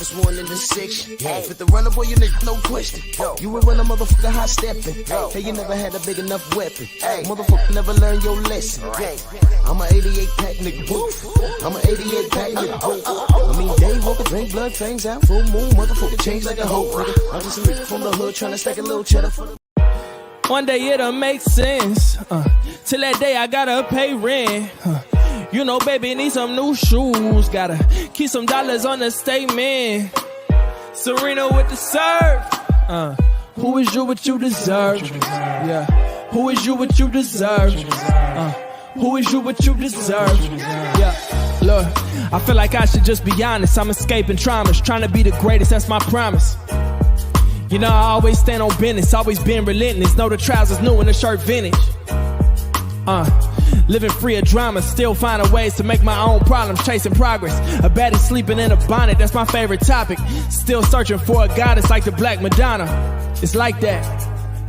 first one in the section. With the runner, boy, you nigga, no question. You would run a motherfucker high stepping. Hey, you never had a big enough weapon. Motherfucker never learned your lesson. I'm a 88 pack nigga. I'm a 88 pack nigga. I mean, day walker, drink blood, fangs out, full moon, motherfucker, change like a hoe, nigga. I'm just a nigga from the hood trying to stack a little cheddar for the. One day it'll make sense. Till that day I gotta pay rent. You know, baby, need some new shoes. Gotta keep some dollars on the statement. Serena with the serve. Who is you what you deserve? Yeah. Who is you what you deserve? Who is you what you deserve? Yeah. Look, I feel like I should just be honest. I'm escaping traumas, trying to be the greatest, that's my promise. You know, I always stand on business, always been relentless. Know the trousers new and the shirt vintage. Living free of drama, still finding ways to make my own problems, chasing progress. A baddie sleeping in a bonnet, that's my favorite topic. Still searching for a goddess like the Black Madonna. It's like that,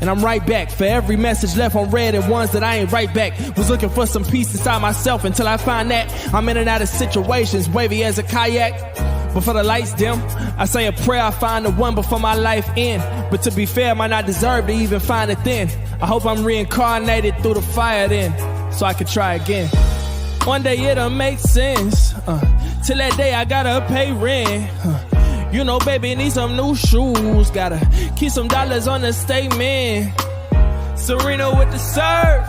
and I'm right back. For every message left on red and ones that I ain't right back. Was looking for some peace inside myself until I find that I'm in and out of situations, wavy as a kayak. Before the lights dim, I say a prayer, I find the one before my life end. But to be fair, I might not deserve to even find it then. I hope I'm reincarnated through the fire then, so I can try again. One day it'll make sense. Till that day I gotta pay rent. You know, baby, need some new shoes. Gotta keep some dollars on the statement. Serena with the serve.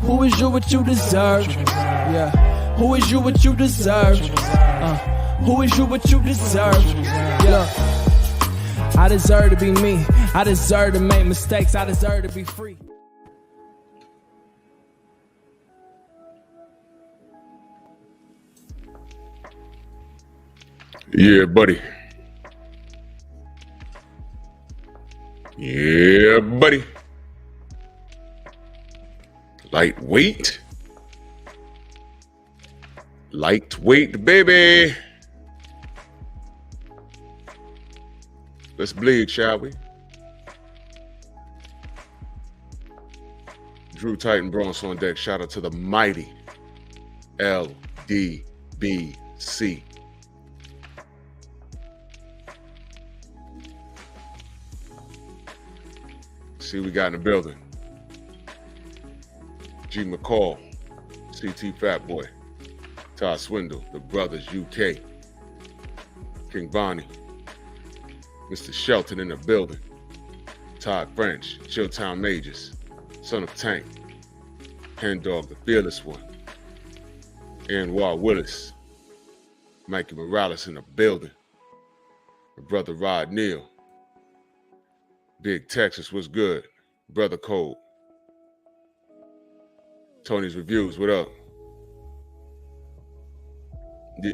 Who is you what you deserve? Yeah. Who is you what you deserve? Who is you what you deserve? Yeah. I deserve to be me. I deserve to make mistakes. I deserve to be free. Yeah, buddy. Yeah, buddy. Lightweight. Lightweight, baby. Let's bleed, shall we? Drew Titan Bronx on deck. Shout out to the mighty LDBC. See, we got in the building. G McCall, CT Fat Boy, Todd Swindle, the Brothers UK, King Bonnie, Mr. Shelton in the building, Todd French, Chilltown Majors, Son of Tank, Hen Dog, the Fearless One, Anwar Willis, Mikey Morales in the building, my brother Rod Neal, Big Texas, what's good? Brother Cole, Tony's Reviews, what up?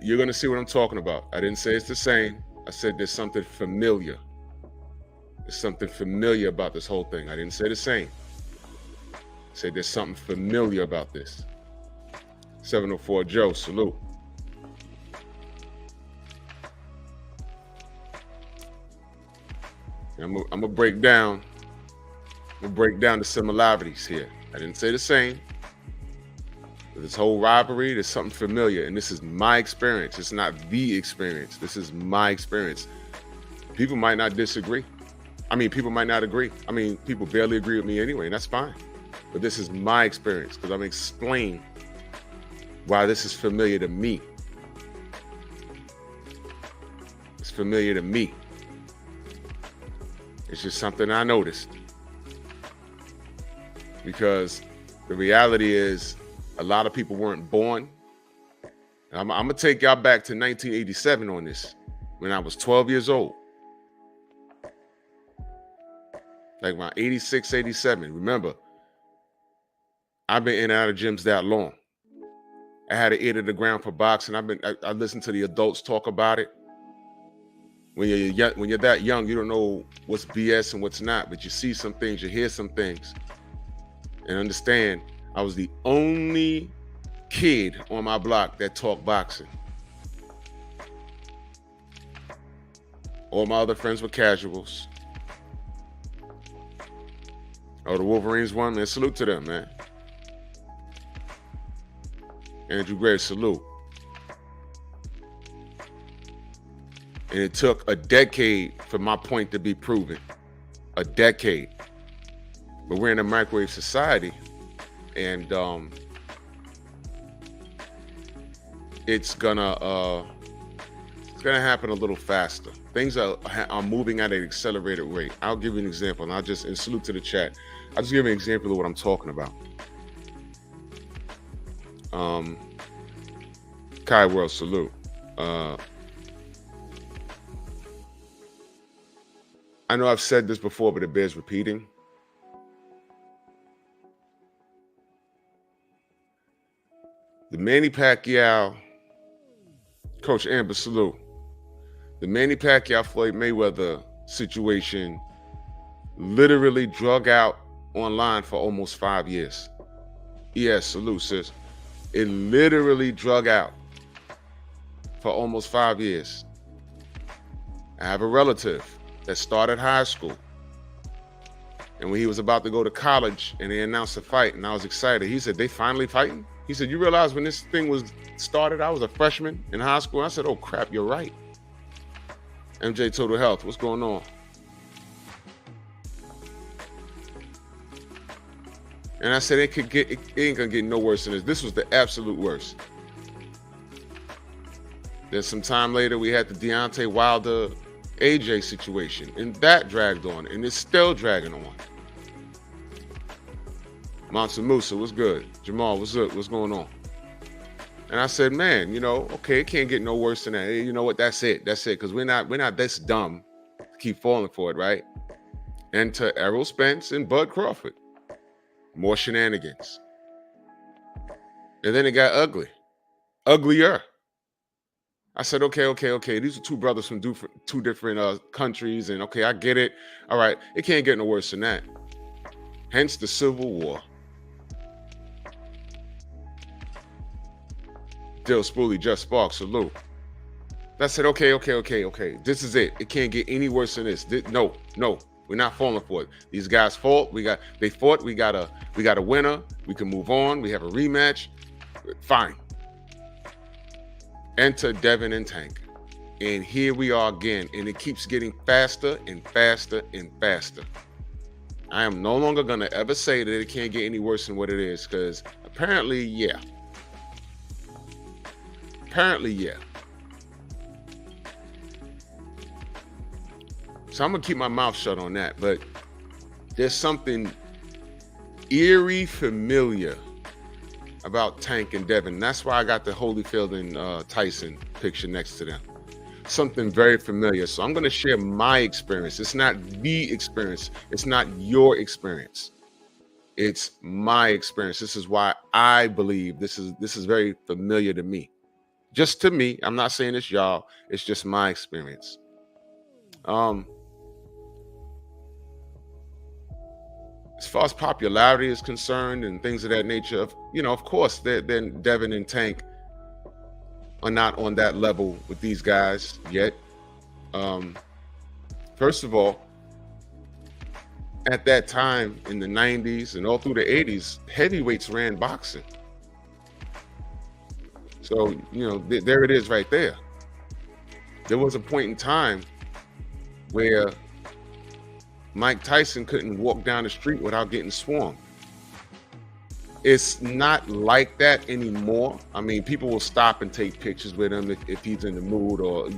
You're gonna see what I'm talking about. I didn't say it's the same. I said there's something familiar. There's something familiar about this whole thing. I didn't say the same. I said there's something familiar about this. 704 Joe, salute. I'm gonna break down the similarities here. I didn't say the same. This whole rivalry, there's something familiar, and this is my experience. It's not the experience. This is my experience. People might not disagree. I mean, people might not agree. I mean, people barely agree with me anyway, and that's fine. But this is my experience because I'm explaining why this is familiar to me. It's familiar to me. It's just something I noticed. Because the reality is, a lot of people weren't born. I'm going to take y'all back to 1987 on this, when I was 12 years old. Like around 86, 87. Remember, I've been in and out of gyms that long. I had an ear to the ground for boxing. I listened to the adults talk about it. When you're that young, you don't know what's BS and what's not, but you see some things, you hear some things. And understand, I was the only kid on my block that talked boxing. All my other friends were casuals. Oh, the Wolverines won, man. Salute to them, man. Andrew Gray, salute. And it took a decade for my point to be proven. A decade. But we're in a microwave society, and it's gonna happen a little faster. Things are moving at an accelerated rate. I'll give you an example, and and salute to the chat. I'll just give you an example of what I'm talking about. Kai World, salute. I know I've said this before, but it bears repeating. The Manny Pacquiao, Coach Amber, salute. The Manny Pacquiao Floyd Mayweather situation literally drug out online for almost 5 years. Yes, salute, sis. It literally drug out for almost 5 years. I have a relative that started high school, and when he was about to go to college and they announced a fight, and I was excited. He said, "They finally fighting?" He said, "You realize when this thing was started, I was a freshman in high school." I said, "Oh crap, you're right." MJ Total Health, what's going on? And I said, it ain't gonna get no worse than this. This was the absolute worst. Then some time later, we had the Deontay Wilder AJ situation, and that dragged on, and it's still dragging on. Monster Musa, what's good? Jamal, what's up? What's going on? And I said, man, okay, it can't get no worse than that. Hey, you know what? That's it. That's it. Because we're not this dumb to keep falling for it, right? Enter Errol Spence and Bud Crawford. More shenanigans. And then it got ugly. Uglier. I said, okay. These are two brothers from two different countries, and okay, I get it. All right, it can't get no worse than that. Hence the Civil War. Dill Spoolie, Just Sparks, salute. I said, okay. This is it. It can't get any worse than this. No, we're not falling for it. These guys fought. They fought. We got a winner. We can move on. We have a rematch. Fine. Enter Devin and Tank. And here we are again. And it keeps getting faster and faster and faster. I am no longer going to ever say that it can't get any worse than what it is, because apparently, yeah. So I'm going to keep my mouth shut on that. But there's something eerie familiar about Tank and Devin. That's why I got the Holyfield and Tyson picture next to them. Something very familiar. So I'm going to share my experience. It's not the experience. It's not your experience. It's my experience. This is why I believe this is very familiar to me. Just to me. I'm not saying it's y'all. It's just my experience. As far as popularity is concerned and things of that nature, of course, then Devin and Tank are not on that level with these guys yet. First of all, at that time in the 90s and all through the 80s, heavyweights ran boxing. So, there it is right there. There was a point in time where Mike Tyson couldn't walk down the street without getting swarmed. It's not like that anymore. I mean, people will stop and take pictures with him if he's in the mood, or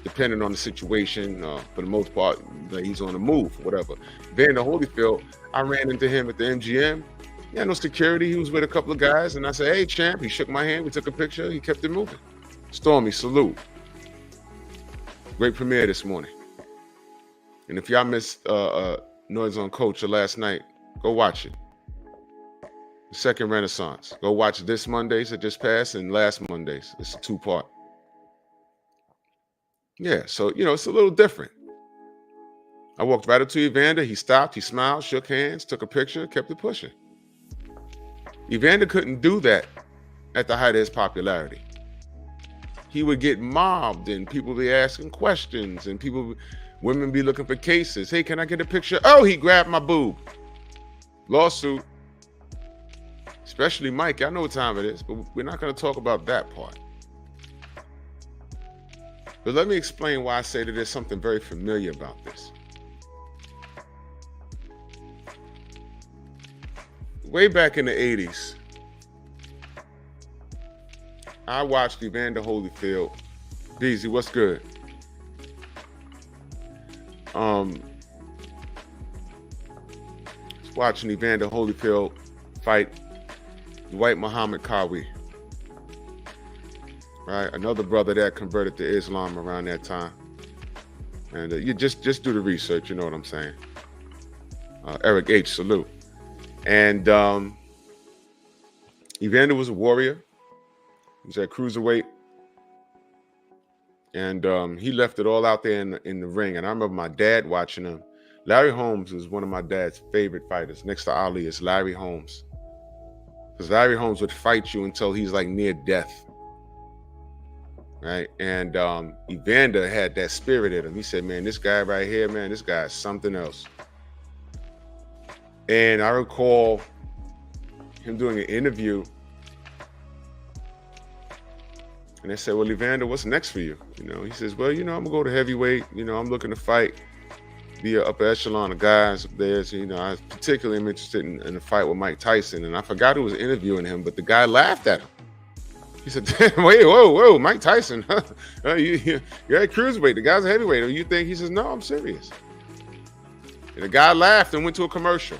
depending on the situation. For the most part, he's on the move, whatever. Evander Holyfield, I ran into him at the MGM. He had no security. He was with a couple of guys, and I said, "Hey, champ." He shook my hand. We took a picture. He kept it moving. Stormy, salute. Great premiere this morning. And if y'all missed Noise on Culture last night, go watch it. The Second Renaissance. Go watch this Mondays that just passed and last Mondays. It's a 2-part. Yeah, so, it's a little different. I walked right up to Evander. He stopped. He smiled, shook hands, took a picture, kept it pushing. Evander couldn't do that at the height of his popularity. He would get mobbed, and people be asking questions, and women be looking for cases. Hey, can I get a picture? Oh, he grabbed my boob. Lawsuit. Especially Mike. I know what time it is, but we're not going to talk about that part. But let me explain why I say that there's something very familiar about this. Way back in the 80s, I watched Evander Holyfield. Beezy, what's good? Watching Evander Holyfield fight Dwight Muhammad Qawi. Right, another brother that converted to Islam around that time. And you just do the research, you know what I'm saying. Eric H, salute. And Evander was a warrior. He was at cruiserweight. And he left it all out there in the ring. And I remember my dad watching him. Larry Holmes is one of my dad's favorite fighters. Next to Ali is Larry Holmes. Because Larry Holmes would fight you until he's like near death. Right? And Evander had that spirit in him. He said, man, this guy right here, man, this guy is something else. And I recall him doing an interview. And they said, well, Evander, what's next for you? You know, he says, well, you know, I'm gonna go to heavyweight. You know, I'm looking to fight, be an upper echelon of guys up there. So, you know, I particularly am interested in a fight with Mike Tyson. And I forgot who was interviewing him, but the guy laughed at him. He said, wait, whoa, Mike Tyson. You're at cruiserweight. The guy's a heavyweight. You think? He says, no, I'm serious. And the guy laughed and went to a commercial.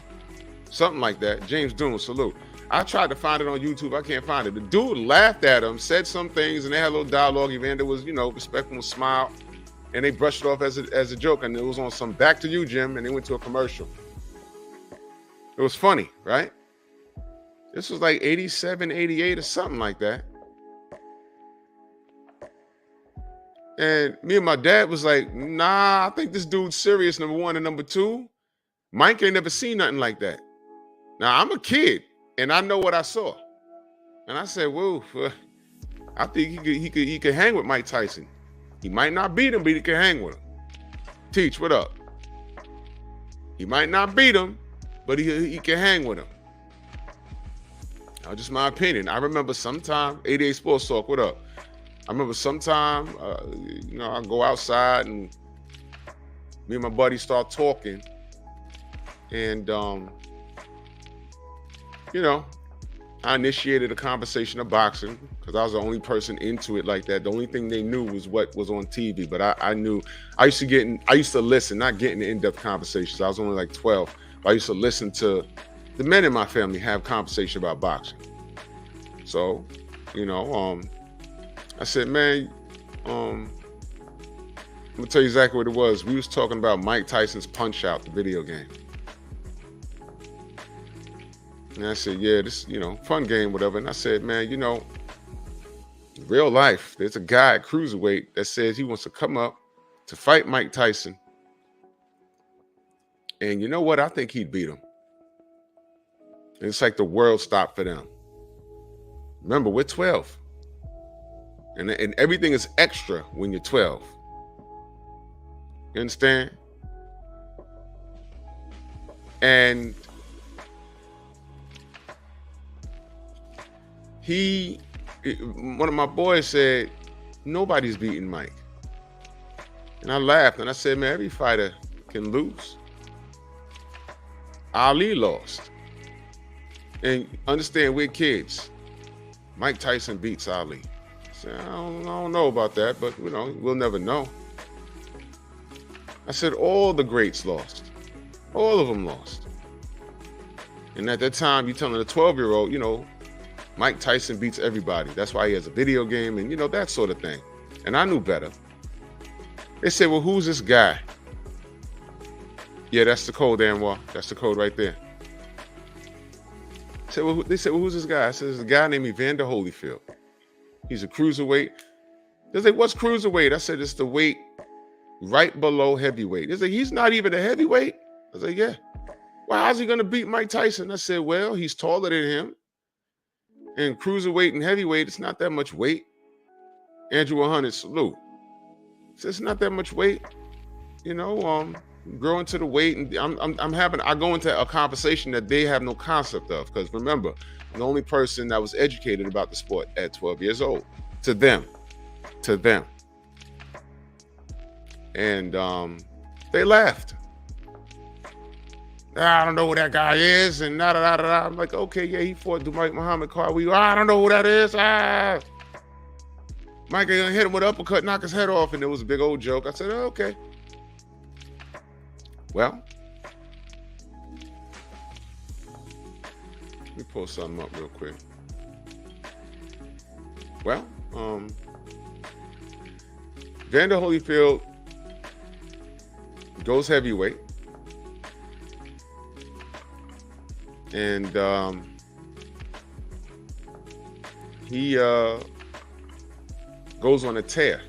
Something like that. James Doon, salute. I tried to find it on YouTube. I can't find it. The dude laughed at him, said some things, and they had a little dialogue. Evander was, you know, respectful, smile. And they brushed it off as a joke. And it was on some Back to You, Jim, and they went to a commercial. It was funny, right? This was like 87, 88 or something like that. And me and my dad was like, nah, I think this dude's serious, number one. And number two, Mike ain't never seen nothing like that. Now, I'm a kid, and I know what I saw. And I said, whoa, I think he could hang with Mike Tyson. He might not beat him, but he can hang with him. Teach, what up? He might not beat him, but he can hang with him. That was just my opinion. I remember sometime, 88 Sports Talk, what up? I remember sometime, you know, I go outside and me and my buddy start talking. And, you know, I initiated a conversation of boxing because I was the only person into it like that. The only thing they knew was what was on TV. But I knew, I used to listen, not get into in-depth conversations. I was only like 12. But I used to listen to the men in my family have conversation about boxing. So, you know, I said, man, I'm gonna tell you exactly what it was. We was talking about Mike Tyson's Punch-Out, the video game. And I said, yeah, this, you know, fun game, whatever. And I said, man, you know, in real life, there's a guy at cruiserweight that says he wants to come up to fight Mike Tyson. And you know what? I think he'd beat him. And it's like the world stopped for them. Remember, we're 12. And everything is extra when you're 12. You understand? And one of my boys said, nobody's beating Mike. And I laughed and I said, man, every fighter can lose. Ali lost. And understand, we're kids. Mike Tyson beats Ali. I don't know about that, but you know, we'll never know. I said all the greats lost. All of them lost. And at that time, you're telling a 12-year-old, you know, Mike Tyson beats everybody. That's why he has a video game and, you know, that sort of thing. And I knew better. They said, well, who's this guy? Yeah, that's the code, Anwar. That's the code right there. They said, well, who's this guy? I said, there's a guy named Evander Holyfield. He's a cruiserweight. They say, what's cruiserweight? I said, it's the weight right below heavyweight. They say, he's not even a heavyweight? I said, yeah. Well, how's he going to beat Mike Tyson? I said, well, he's taller than him. And cruiserweight and heavyweight, it's not that much weight. Andrew 100, salute. So it's not that much weight. You know, grow into the weight. And I go into a conversation that they have no concept of. Because remember, I'm the only person that was educated about the sport at 12 years old. To them. And they laughed. I don't know who that guy is, and da da da da. I'm like, okay, yeah, he fought Mike Muhammad Carwi. I don't know who that is. Mike gonna hit him with an uppercut, knock his head off, and it was a big old joke. I said, oh, okay. Well, let me pull something up real quick. Well, Evander Holyfield goes heavyweight. And he goes on a tear.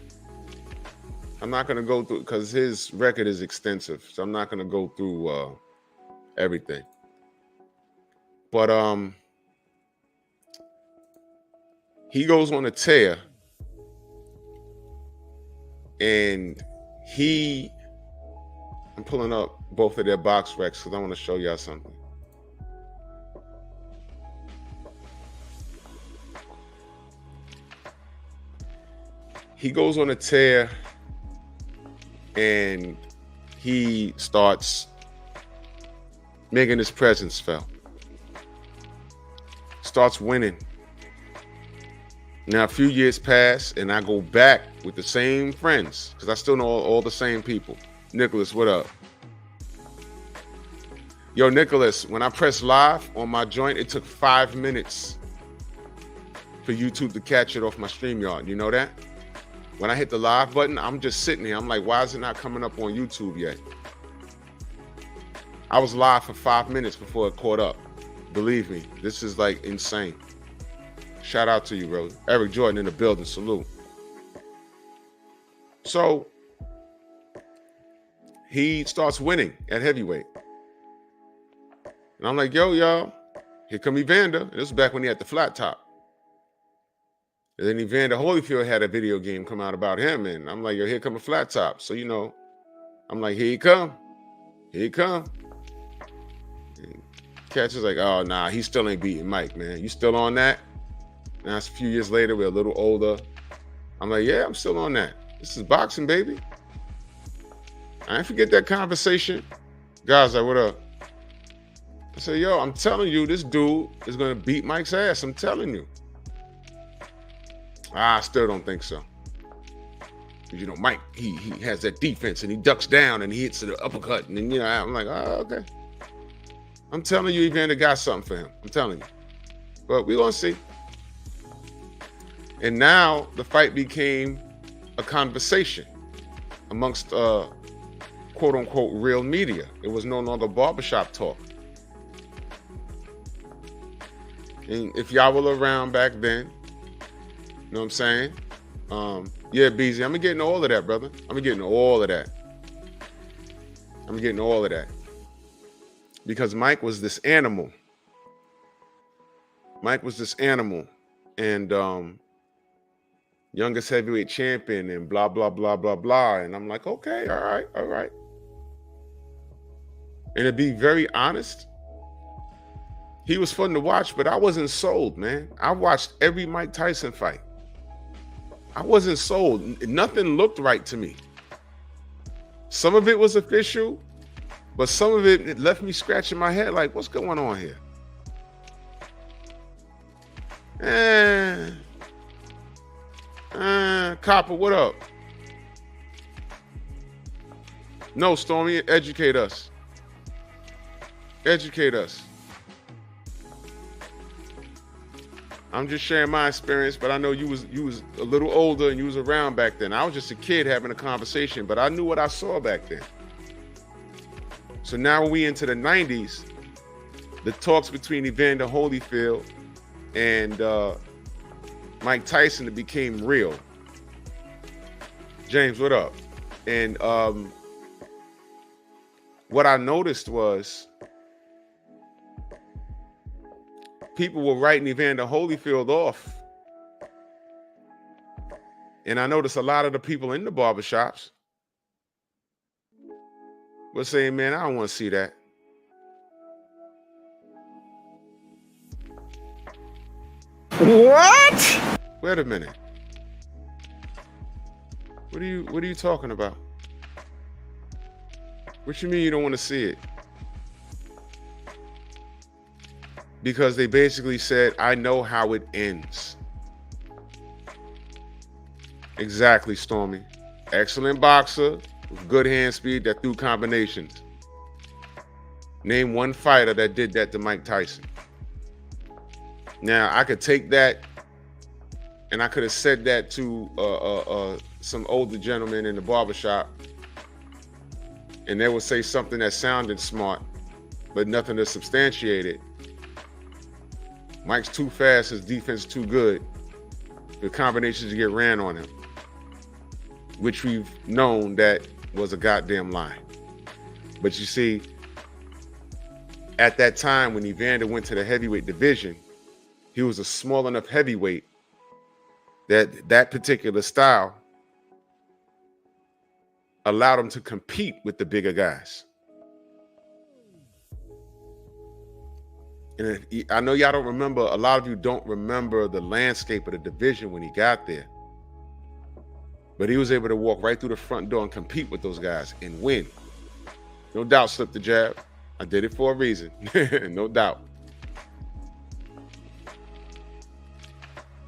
I'm not going to go through, because his record is extensive, so I'm not going to go through everything. But he goes on a tear, and I'm pulling up both of their box recs because I want to show y'all something. He goes on a tear, and he starts making his presence felt. Starts winning. Now, a few years pass, and I go back with the same friends, because I still know all the same people. Nicholas, what up? Yo, Nicholas, when I pressed live on my joint, it took 5 minutes for YouTube to catch it off my StreamYard. You know that? When I hit the live button, I'm just sitting here. I'm like, why is it not coming up on YouTube yet? I was live for 5 minutes before it caught up. Believe me, this is like insane. Shout out to you, bro. Eric Jordan in the building. Salute. So he starts winning at heavyweight. And I'm like, yo, y'all, here come Evander. And this was back when he had the flat top. And then Evander Holyfield had a video game come out about him. And I'm like, yo, here come a flat top. So, you know, I'm like, here he come. Here he come. And Catch is like, oh, nah, he still ain't beating Mike, man. You still on that? Now it's a few years later, we're a little older. I'm like, yeah, I'm still on that. This is boxing, baby. I ain't forget that conversation. Guys, like, what up? I said, yo, I'm telling you, this dude is going to beat Mike's ass. I'm telling you. I still don't think so. You know, Mike, he has that defense, and he ducks down, and he hits the uppercut. And then, you know, I'm like, oh, okay. I'm telling you, Evander got something for him. I'm telling you. But we're going to see. And now the fight became a conversation amongst quote unquote real media. It was no longer barbershop talk. And if y'all were around back then, you know what I'm saying? Yeah, BZ, I'm getting all of that, brother. I'm getting all of that. I'm getting all of that. Because Mike was this animal. Mike was this animal. And youngest heavyweight champion and blah, blah, blah, blah, blah. And I'm like, okay, all right, all right. And to be very honest, he was fun to watch, but I wasn't sold, man. I watched every Mike Tyson fight. I wasn't sold. Nothing looked right to me. Some of it was official, but some of it left me scratching my head like, what's going on here? Copper, what up? No, Stormy, educate us. Educate us. I'm just sharing my experience, but I know you was a little older and you was around back then. I was just a kid having a conversation, but I knew what I saw back then. So now we into the 90s, the talks between Evander Holyfield and Mike Tyson became real. James, what up? And what I noticed was people were writing Evander Holyfield off. And I noticed a lot of the people in the barbershops were saying, man, I don't want to see that. What? Wait a minute. What are you talking about? What you mean you don't want to see it? Because they basically said, I know how it ends. Exactly, Stormy. Excellent boxer with good hand speed that threw combinations. Name one fighter that did that to Mike Tyson. Now, I could take that and I could have said that to some older gentleman in the barbershop, and they would say something that sounded smart, but nothing to substantiate it. Mike's too fast, his defense too good. The combinations to get ran on him, which we've known that was a goddamn lie. But you see, at that time when Evander went to the heavyweight division, he was a small enough heavyweight that that particular style allowed him to compete with the bigger guys. And I know y'all don't remember, a lot of you don't remember the landscape of the division when he got there. But he was able to walk right through the front door and compete with those guys and win. No doubt, slip the jab. I did it for a reason. No doubt.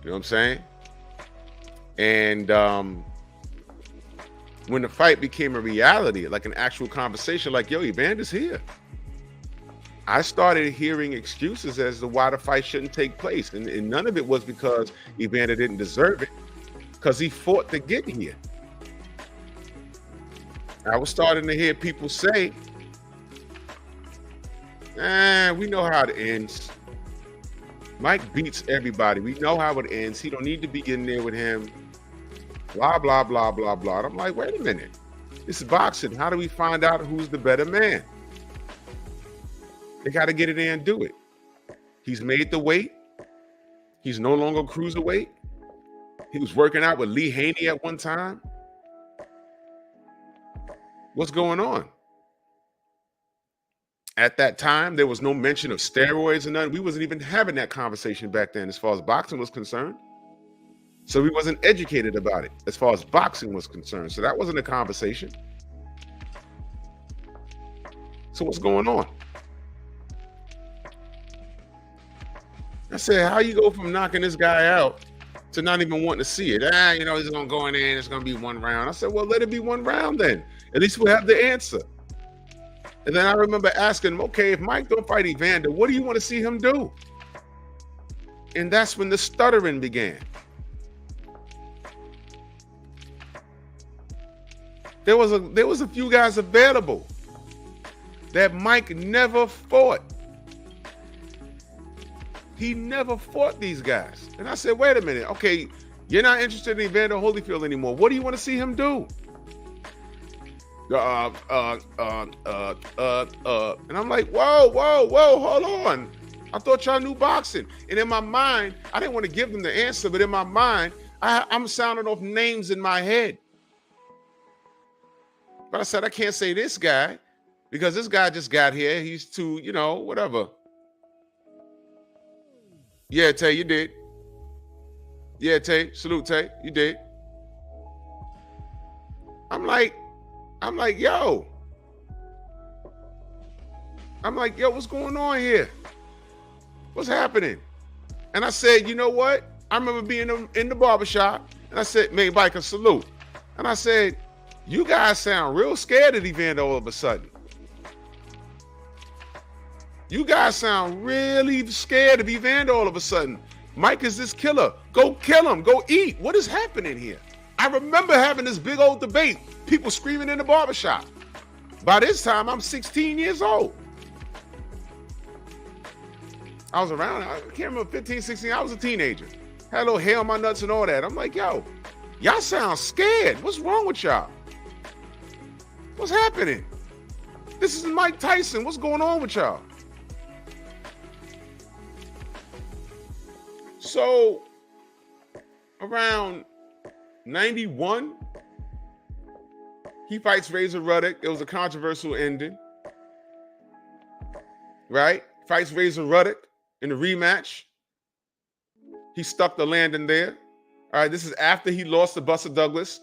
You know what I'm saying? And when the fight became a reality, like an actual conversation, like, yo, Evander's here, I started hearing excuses as to why the fight shouldn't take place. And none of it was because Evander didn't deserve it, because he fought to get here. I was starting to hear people say, we know how it ends. Mike beats everybody. We know how it ends. He don't need to be in there with him. Blah, blah, blah, blah, blah. And I'm like, wait a minute. This is boxing. How do we find out who's the better man? They got to get in there and do it. He's made the weight. He's no longer cruiserweight. He was working out with Lee Haney at one time. What's going on? At that time, there was no mention of steroids and nothing. We wasn't even having that conversation back then as far as boxing was concerned. So we wasn't educated about it as far as boxing was concerned. So that wasn't a conversation. So what's going on? I said, how you go from knocking this guy out to not even wanting to see it? He's going to go in there and it's going to be one round. I said, well, let it be one round then. At least we'll have the answer. And then I remember asking him, okay, if Mike don't fight Evander, what do you want to see him do? And that's when the stuttering began. There was a few guys available that Mike never fought. He never fought these guys. And I said, wait a minute. Okay, you're not interested in Evander Holyfield anymore. What do you want to see him do? And I'm like, whoa, hold on. I thought y'all knew boxing. And in my mind, I didn't want to give them the answer, but in my mind, I'm sounding off names in my head. But I said, I can't say this guy because this guy just got here. He's too, whatever. Yeah, Tay, you did. Yeah, Tay, salute, Tay, you did. I'm like, yo. What's going on here? What's happening? And I said, you know what? I remember being in the barbershop, and I said, man, Biker, salute. And I said, you guys sound real scared of Evander all of a sudden. You guys sound really scared of Evander all of a sudden. Mike is this killer. Go kill him. Go eat. What is happening here? I remember having this big old debate. People screaming in the barbershop. By this time, I'm 16 years old. I was around, I can't remember, 15, 16. I was a teenager. Had a little hair on my nuts and all that. I'm like, yo, y'all sound scared. What's wrong with y'all? What's happening? This is Mike Tyson. What's going on with y'all? So around 91, he fights Razor Ruddock. It was a controversial ending, right? Fights Razor Ruddock in the rematch. He stuck the landing there. All right, this is after he lost to Buster Douglas.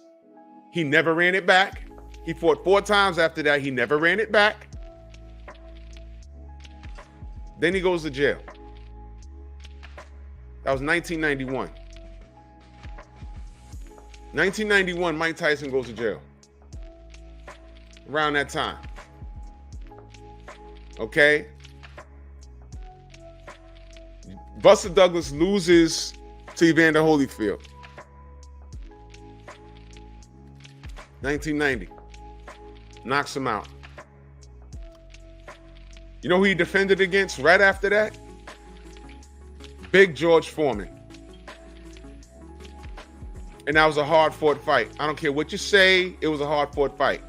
He never ran it back. He fought 4 times after that. He never ran it back. Then he goes to jail. That was 1991. 1991, Mike Tyson goes to jail. Around that time. Okay? Buster Douglas loses to Evander Holyfield. 1990. Knocks him out. You know who he defended against right after that? Big George Foreman. And that was a hard-fought fight. I don't care what you say, it was a hard-fought fight.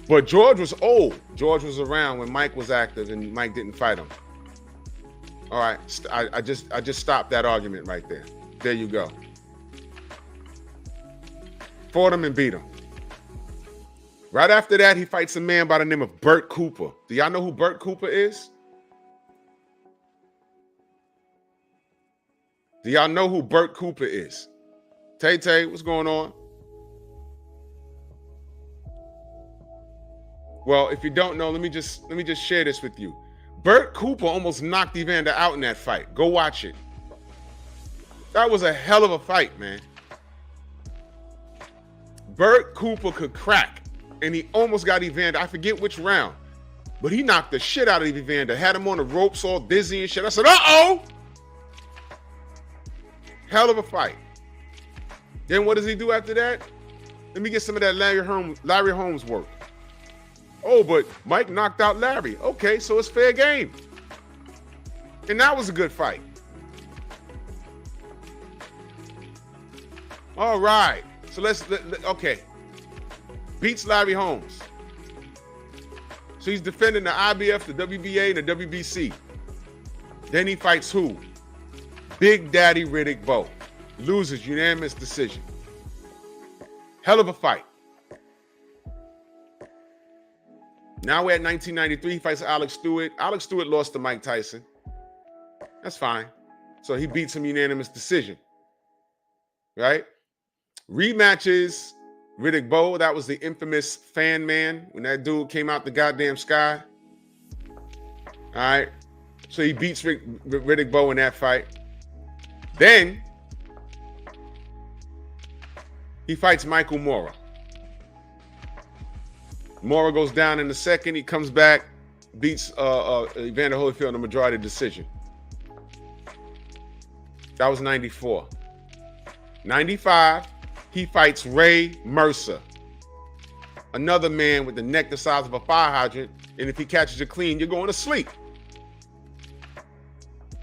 But George was old. George was around when Mike was active and Mike didn't fight him. All right, I just stopped that argument right there. There you go. Fought him and beat him. Right after that, he fights a man by the name of Bert Cooper. Do y'all know who Bert Cooper is? Do y'all know who Bert Cooper is? Tay, what's going on? Well, if you don't know, let me just share this with you. Bert Cooper almost knocked Evander out in that fight. Go watch it. That was a hell of a fight, man. Bert Cooper could crack, and he almost got Evander. I forget which round, but he knocked the shit out of Evander. Had him on the ropes all dizzy and shit. I said, uh-oh! Hell of a fight. Then what does he do after that? Let me get some of that Larry Holmes work. Oh, but Mike knocked out Larry. Okay, so it's fair game. And that was a good fight. All right. So okay. Beats Larry Holmes. So he's defending the IBF, the WBA, and the WBC. Then he fights who? Big Daddy Riddick Bowe. Loses unanimous decision. Hell of a fight. Now we're at 1993. He fights Alex Stewart. Alex Stewart lost to Mike Tyson. That's fine. So he beats him unanimous decision. Right? Rematches Riddick Bowe. That was the infamous Fan Man when that dude came out the goddamn sky. All right. So he beats Riddick Bowe in that fight. Then he fights Michael Moorer. Moorer goes down in the second. He comes back, beats Evander Holyfield in a majority decision. That was 94. 95, he fights Ray Mercer. Another man with the neck the size of a fire hydrant, and if he catches you clean, you're going to sleep.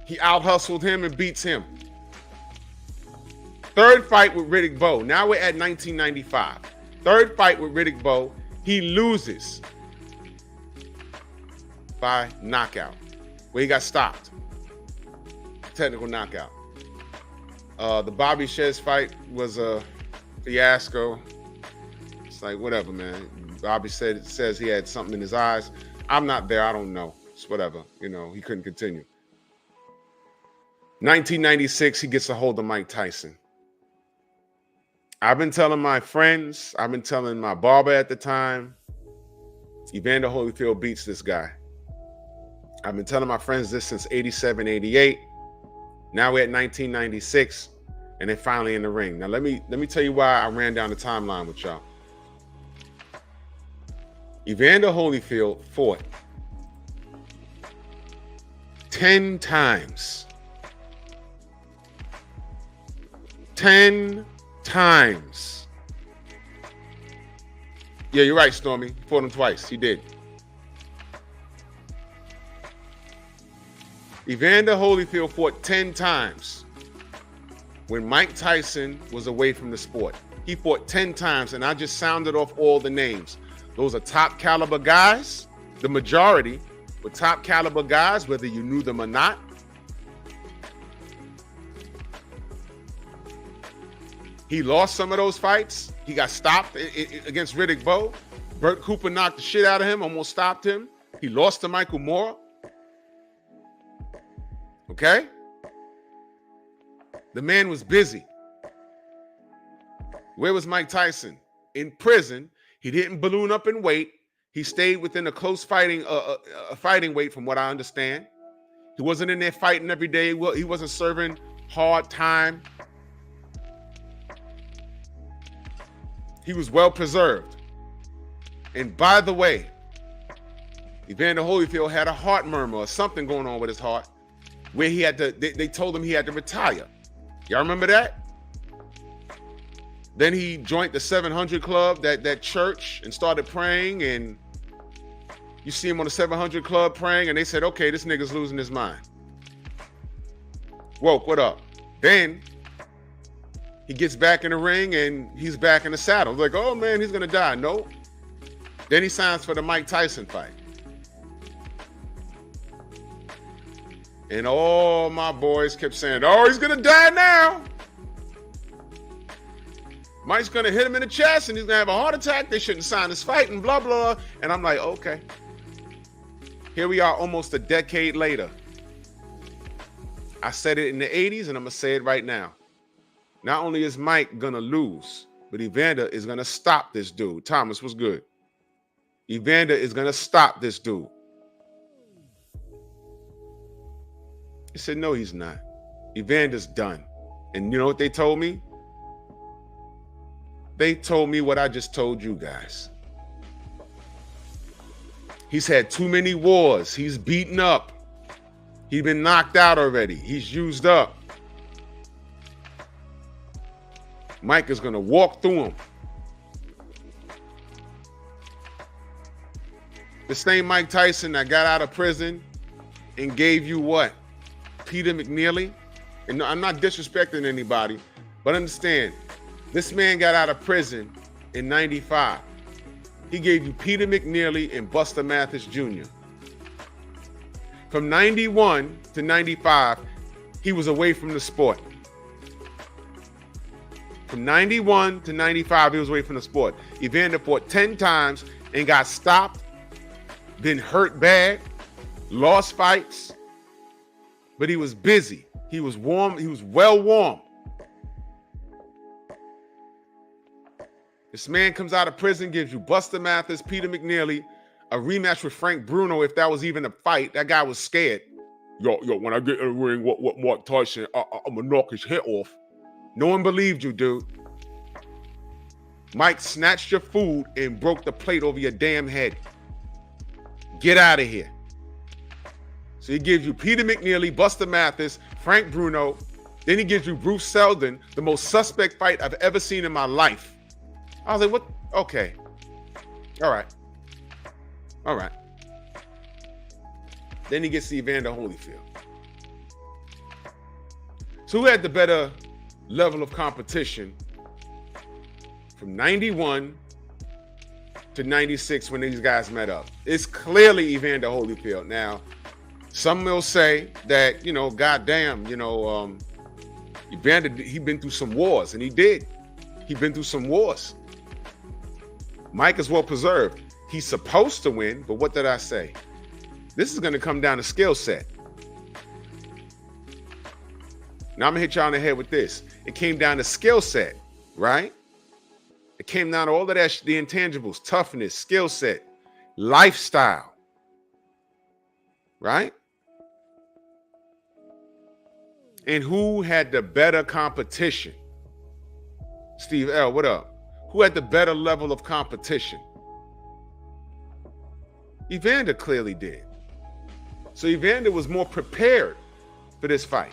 He out-hustled him and beats him. Third fight with Riddick Bowe. Now we're at 1995. Third fight with Riddick Bowe. He loses by knockout, where he got stopped. Technical knockout. The Bobby Shez fight was a fiasco. It's like, whatever, man. Bobby says he had something in his eyes. I'm not there. I don't know. It's whatever. You know, he couldn't continue. 1996, he gets a hold of Mike Tyson. I've been telling my friends, I've been telling my barber at the time, Evander Holyfield beats this guy. I've been telling my friends this since 87, 88. Now we're at 1996, and they're finally in the ring. Now let me tell you why I ran down the timeline with y'all. Evander Holyfield fought 10 times. 10 times. Yeah, you're right, Stormy. He fought him twice. He did. Evander Holyfield fought 10 times when Mike Tyson was away from the sport. He fought 10 times, and I just sounded off all the names. Those are top caliber guys. The majority were top caliber guys, whether you knew them or not. He lost some of those fights. He got stopped against Riddick Bowe. Bert Cooper knocked the shit out of him, almost stopped him. He lost to Michael Moorer. Okay? The man was busy. Where was Mike Tyson? In prison. He didn't balloon up in weight. He stayed within a close fighting weight, from what I understand. He wasn't in there fighting every day. Well, he wasn't serving hard time. He was well preserved. And by the way, Evander Holyfield had a heart murmur or something going on with his heart, where he had to, they told him he had to retire. Y'all remember that? Then he joined the 700 Club, that church, and started praying. And you see him on the 700 Club praying, and they said, okay, this nigga's losing his mind. Woke, what up? Then he gets back in the ring, and he's back in the saddle. Like, oh, man, he's going to die. No. Then he signs for the Mike Tyson fight. And all my boys kept saying, oh, he's going to die now. Mike's going to hit him in the chest and he's going to have a heart attack. They shouldn't sign this fight and blah, blah. And I'm like, okay. Here we are almost a decade later. I said it in the 80s and I'm going to say it right now. Not only is Mike going to lose, but Evander is going to stop this dude. Thomas, what's good? Evander is going to stop this dude. He said, no, he's not. Evander's done. And you know what they told me? They told me what I just told you guys. He's had too many wars. He's beaten up. He's been knocked out already. He's used up. Mike is going to walk through him. The same Mike Tyson that got out of prison and gave you what? Peter McNeely? And no, I'm not disrespecting anybody, but understand, this man got out of prison in 95. He gave you Peter McNeely and Buster Mathis Jr. From 91 to 95, he was away from the sport. From 91 to 95, he was away from the sport. Evander fought 10 times and got stopped, been hurt bad, lost fights, but he was busy. He was warm. He was well warmed. This man comes out of prison, gives you Buster Mathis, Peter McNeely, a rematch with Frank Bruno, if that was even a fight. That guy was scared. Yo, when I get in the ring, what Mark Tyson, I'm gonna knock his head off. No one believed you, dude. Mike snatched your food and broke the plate over your damn head. Get out of here. So he gives you Peter McNeely, Buster Mathis, Frank Bruno. Then he gives you Bruce Seldon, the most suspect fight I've ever seen in my life. I was like, what? Okay. All right. All right. Then he gets the Evander Holyfield. So who had the better level of competition from 91 to 96 when these guys met up? It's clearly Evander Holyfield. Now, some will say that, you know, goddamn, you know, Evander, he'd been through some wars, and he did. He'd been through some wars. Mike is well preserved. He's supposed to win, but what did I say? This is going to come down to skill set. Now I'm going to hit y'all on the head with this. It came down to skill set, right? It came down to all of that, the intangibles, toughness, skill set, lifestyle, right? And who had the better competition? Steve L., what up? Who had the better level of competition? Evander clearly did. So Evander was more prepared for this fight.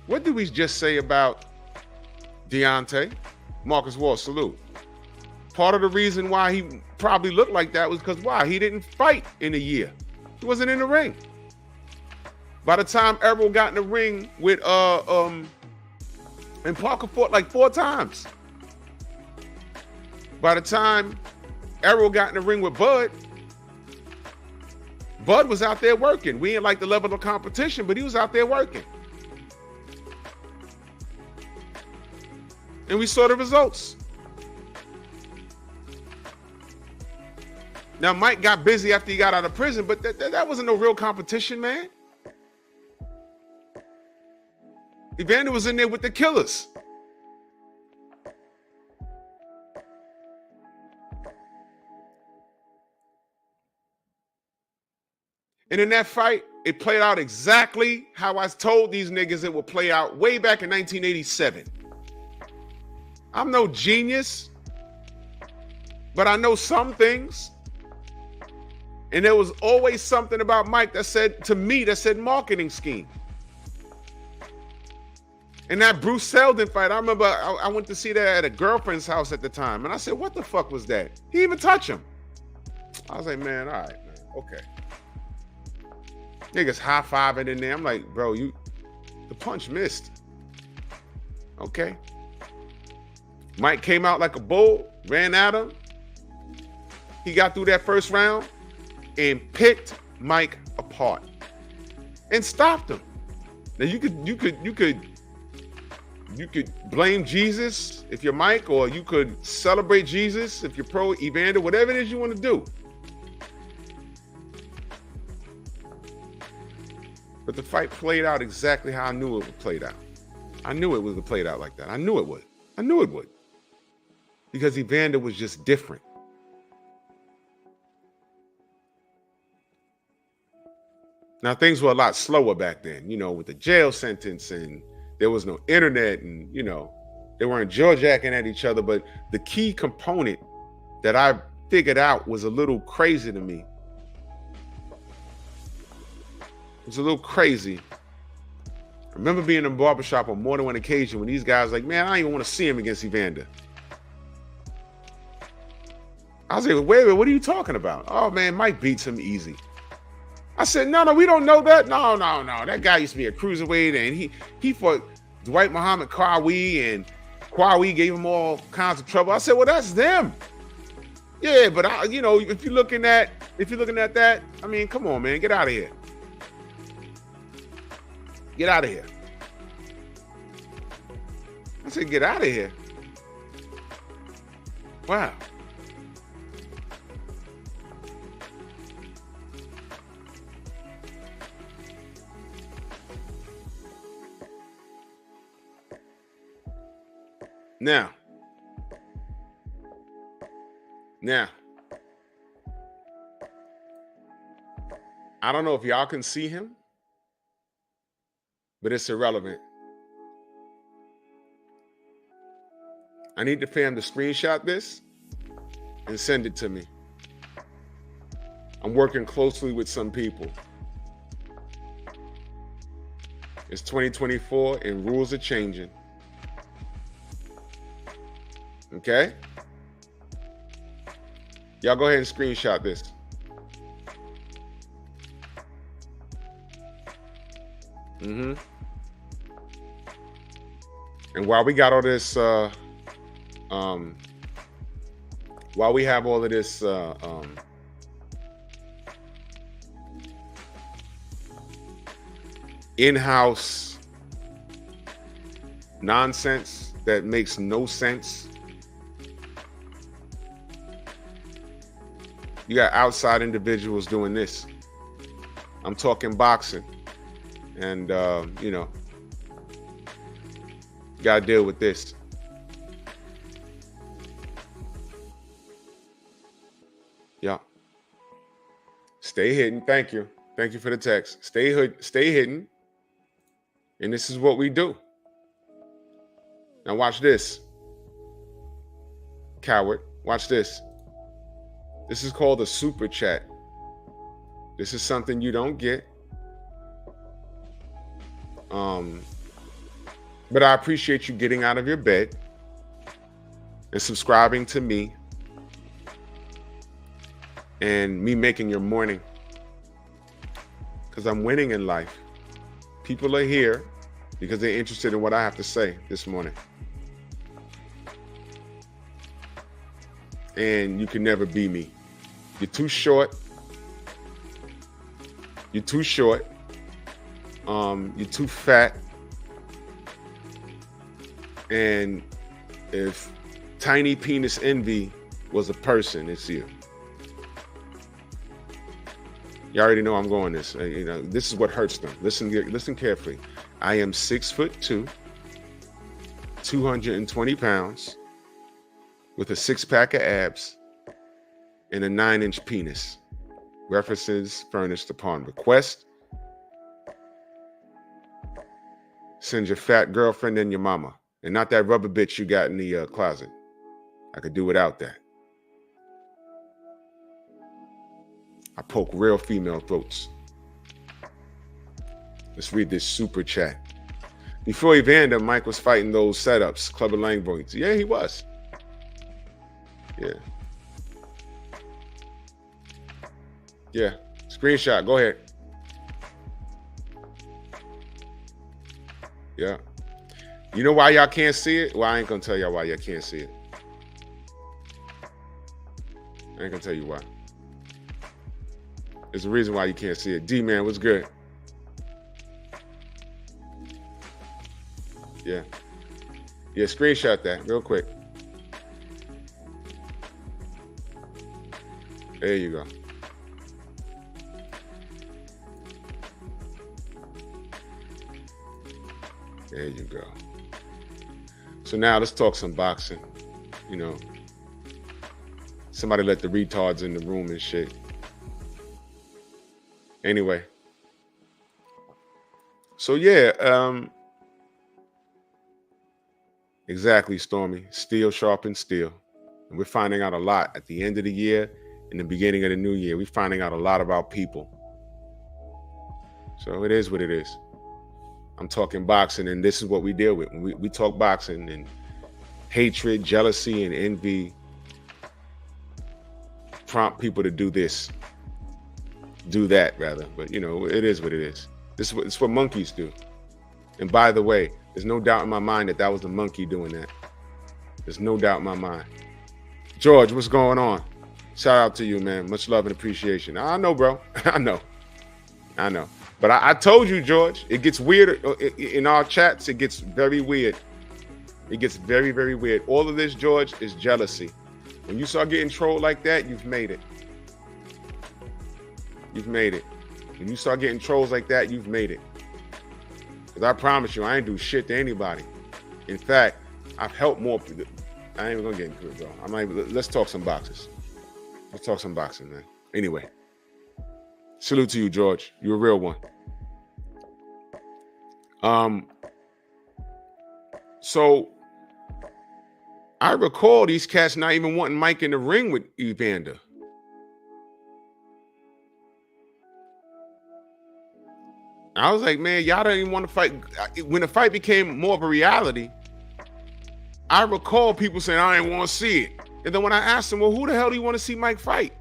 What did we just say about Deontay? Marcus Wall, salute. Part of the reason why he probably looked like that was because why? He didn't fight in a year. He wasn't in the ring. By the time Errol got in the ring with and Parker fought like 4 times. By the time Errol got in the ring with Bud was out there working. We ain't like the level of competition, but he was out there working. And we saw the results. Now, Mike got busy after he got out of prison, but that wasn't no real competition, man. Evander was in there with the killers. And in that fight, it played out exactly how I told these niggas it would play out way back in 1987. I'm no genius, but I know some things. And there was always something about Mike that said, to me, that said marketing scheme. And that Bruce Seldon fight, I remember I went to see that at a girlfriend's house at the time. And I said, what the fuck was that? He didn't even touch him. I was like, man, all right, man, okay. Niggas high-fiving in there. I'm like, bro, the punch missed. Okay. Mike came out like a bull, ran at him. He got through that first round and picked Mike apart and stopped him. Now you could blame Jesus if you're Mike, or you could celebrate Jesus if you're pro Evander, whatever it is you want to do. But the fight played out exactly how I knew it would play out. I knew it would play out like that. I knew it would. I knew it would. Because Evander was just different. Now, things were a lot slower back then, with the jail sentence, and there was no internet, and, they weren't jaw-jacking at each other. But the key component that I figured out was a little crazy to me. It was a little crazy. I remember being in a barbershop on more than one occasion when these guys were like, man, I don't even want to see him against Evander. I was like, wait, what are you talking about? Oh, man, Mike beats him easy. I said, no, we don't know that. No. That guy used to be a cruiserweight, and he fought Dwight Muhammad Qawi, and Qawi gave him all kinds of trouble. I said, well, that's them. Yeah, but if you're looking at that, I mean, come on, man, get out of here. Get out of here. I said, get out of here. Wow. Now, I don't know if y'all can see him, but it's irrelevant. I need the fam to screenshot this and send it to me. I'm working closely with some people. It's 2024 and rules are changing. Okay? Y'all go ahead and screenshot this. And while we got all this, while we have all of this in-house nonsense that makes no sense, you got outside individuals doing this. I'm talking boxing. And, got to deal with this. Yeah. Stay hidden. Thank you. Thank you for the text. Stay hidden. And this is what we do. Now watch this. Coward. Watch this. This is called a super chat. This is something you don't get. But I appreciate you getting out of your bed and subscribing to me and me making your morning, because I'm winning in life. People are here because they're interested in what I have to say this morning. And you can never be me. You're too short. You're too short. You're too fat. And if tiny penis envy was a person, it's you. You already know I'm going this. This is what hurts them. Listen carefully. I am 6'2", 220 pounds, with a 6-pack of abs and a 9-inch penis. References furnished upon request. Send your fat girlfriend and your mama, and not that rubber bitch you got in the closet. I could do without that. I poke real female throats. Let's read this super chat. Before Evander, Mike was fighting those setups, Clubber Lang boys. Yeah, he was. Yeah. Yeah. Screenshot. Go ahead. Yeah. You know why y'all can't see it? Well, I ain't gonna tell y'all why y'all can't see it. I ain't gonna tell you why. There's a reason why you can't see it. D-Man, what's good? Yeah. Yeah, screenshot that real quick. There you go. There you go. So now let's talk some boxing. You know, somebody let the retards in the room and shit. Anyway. So yeah, exactly, Stormy. Steel sharpens steel. And we're finding out a lot at the end of the year, in the beginning of the new year. We're finding out a lot about people. So it is what it is. I'm talking boxing, and this is what we deal with. When we talk boxing, and hatred, jealousy, and envy prompt people to do this, do that, rather. But, you know, it is what it is. It's what monkeys do. And by the way, there's no doubt in my mind that that was the monkey doing that. There's no doubt in my mind. George, what's going on? Shout out to you, man. Much love and appreciation. I know, bro. I know. But I told you, George, it gets weird in our chats. It gets very weird. It gets very, very weird. All of this, George, is jealousy. When you start getting trolled like that, you've made it. You've made it. When you start getting trolls like that, you've made it. Because I promise you, I ain't do shit to anybody. In fact, I've helped more people. I ain't even gonna get into it, bro. Let's talk some boxes. Let's talk some boxing, man. Anyway. Salute to you, George. You're a real one. So I recall these cats not even wanting Mike in the ring with Evander. I was like, man, y'all don't even want to fight. When the fight became more of a reality, I recall people saying, I didn't want to see it. And then when I asked them, well, who the hell do you want to see Mike fight?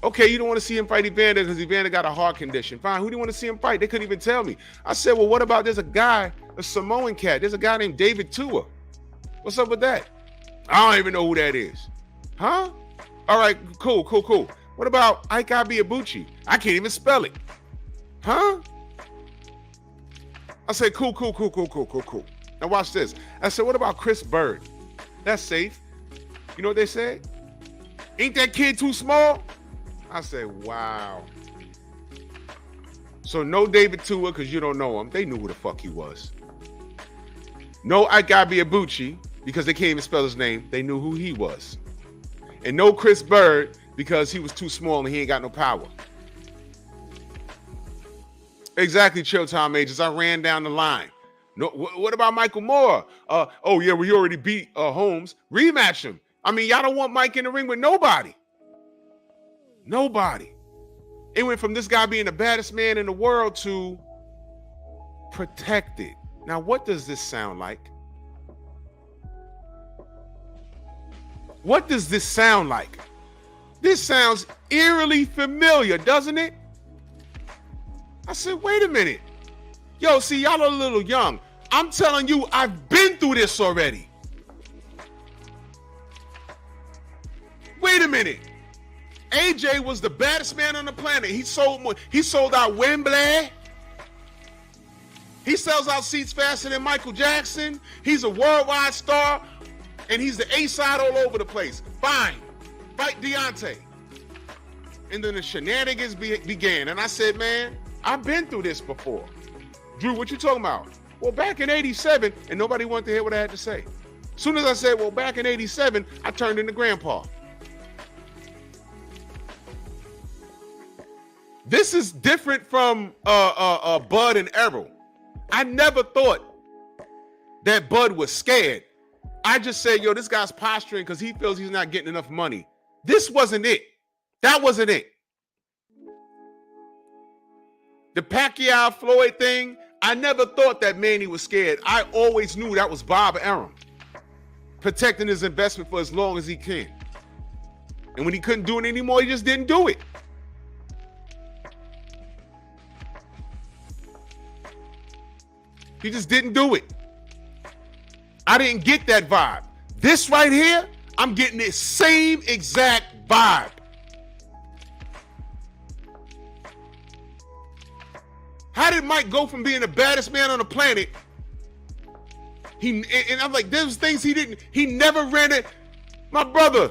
Okay, you don't want to see him fight Evander because Evander got a heart condition. Fine, who do you want to see him fight? They couldn't even tell me. I said, well, what about there's a guy, a Samoan cat. There's a guy named David Tua. What's up with that? I don't even know who that is. Huh? All right, cool. What about Ike Abiabuchi? I can't even spell it. Huh? I said, cool. Now watch this. I said, what about Chris Bird? That's safe. You know what they said? Ain't that kid too small? I said, wow. So no David Tua because you don't know him. They knew who the fuck he was. No Ike Abiabuchi because they can't even spell his name. They knew who he was. And no Chris Bird because he was too small and he ain't got no power. Exactly, Chill Time Agents. I ran down the line. No, what about Michael Moore? Oh yeah, we already beat Holmes. Rematch him. I mean, y'all don't want Mike in the ring with nobody. Nobody. It went from this guy being the baddest man in the world to protected. Now, what does this sound like? What does this sound like? This sounds eerily familiar, doesn't it? I said, wait a minute. Yo, see, y'all are a little young. I'm telling you, I've been through this already. Wait a minute. AJ was the baddest man on the planet. He sold out Wembley. He sells out seats faster than Michael Jackson. He's a worldwide star, and he's the A-side all over the place. Fine. Fight Deontay. And then the shenanigans began. And I said, man, I've been through this before. Drew, what you talking about? Well, back in 87, and nobody wanted to hear what I had to say. As soon as I said, well, back in 87, I turned into grandpa. This is different from Bud and Errol. I never thought that Bud was scared. I just said, yo, this guy's posturing because he feels he's not getting enough money. This wasn't it. That wasn't it. The Pacquiao-Floyd thing, I never thought that Manny was scared. I always knew that was Bob Arum protecting his investment for as long as he can. And when he couldn't do it anymore, he just didn't do it. He just didn't do it. I didn't get that vibe. This right here, I'm getting the same exact vibe. How did Mike go from being the baddest man on the planet? And I'm like, there's things he never ran it. My brother,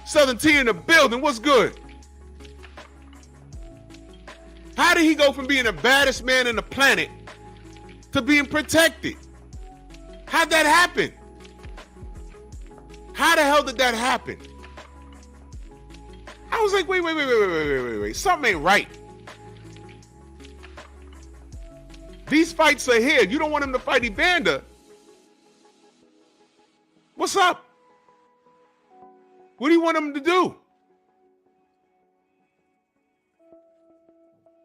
Southern T in the building, what's good? How did he go from being the baddest man on the planet to being protected? How'd that happen? How the hell did that happen? I was like, wait. Something ain't right. These fights are here. You don't want him to fight Evander. What's up? What do you want him to do?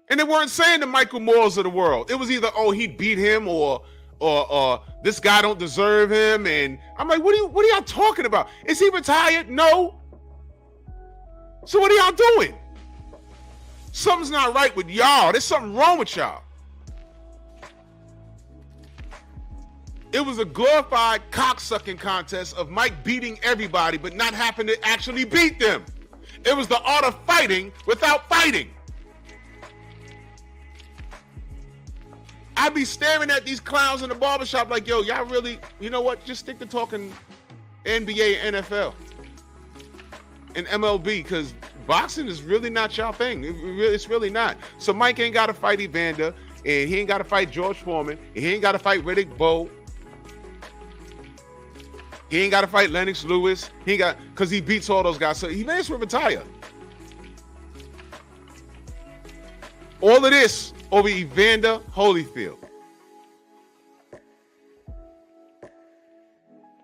And they weren't saying the Michael Moores of the world. It was either, oh, he beat him or this guy don't deserve him. And I'm like, what are y'all talking about? Is he retired? No. So what are y'all doing? Something's not right with y'all. There's something wrong with y'all. It was a glorified cocksucking contest of Mike beating everybody but not having to actually beat them. It was the art of fighting without fighting. I'd be staring at these clowns in the barbershop like, yo, y'all really, you know what? Just stick to talking NBA, NFL, and MLB, because boxing is really not y'all thing. It's really not. So Mike ain't got to fight Evander, and he ain't got to fight George Foreman, and he ain't got to fight Riddick Bowe. He ain't got to fight Lennox Lewis. Because he beats all those guys. So he may as well retire. All of this over Evander Holyfield.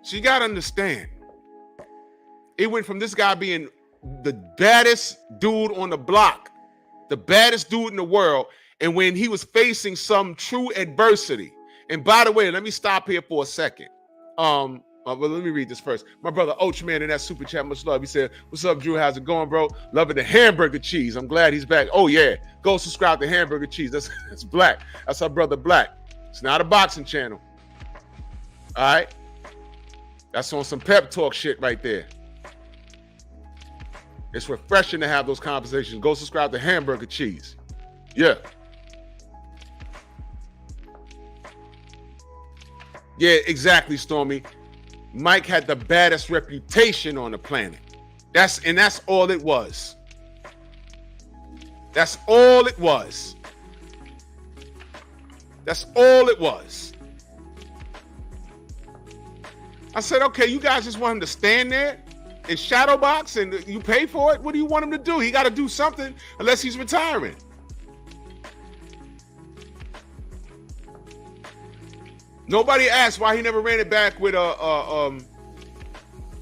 So you got to understand. It went from this guy being the baddest dude on the block, the baddest dude in the world, and when he was facing some true adversity. And by the way, let me stop here for a second. But let me read this first. My brother Ochman in that super chat, much love. He said, what's up, Drew? How's it going, bro? Loving the hamburger cheese. I'm glad he's back. Oh, yeah. Go subscribe to Hamburger Cheese. That's Black. That's our brother Black. It's not a boxing channel. All right? That's on some pep talk shit right there. It's refreshing to have those conversations. Go subscribe to Hamburger Cheese. Yeah. Yeah, exactly, Stormy. Mike had the baddest reputation on the planet. That's all it was. That's all it was. That's all it was. I said, okay, you guys just want him to stand there and shadow box and you pay for it? What do you want him to do? He got to do something unless he's retiring. Nobody asked why he never ran it back with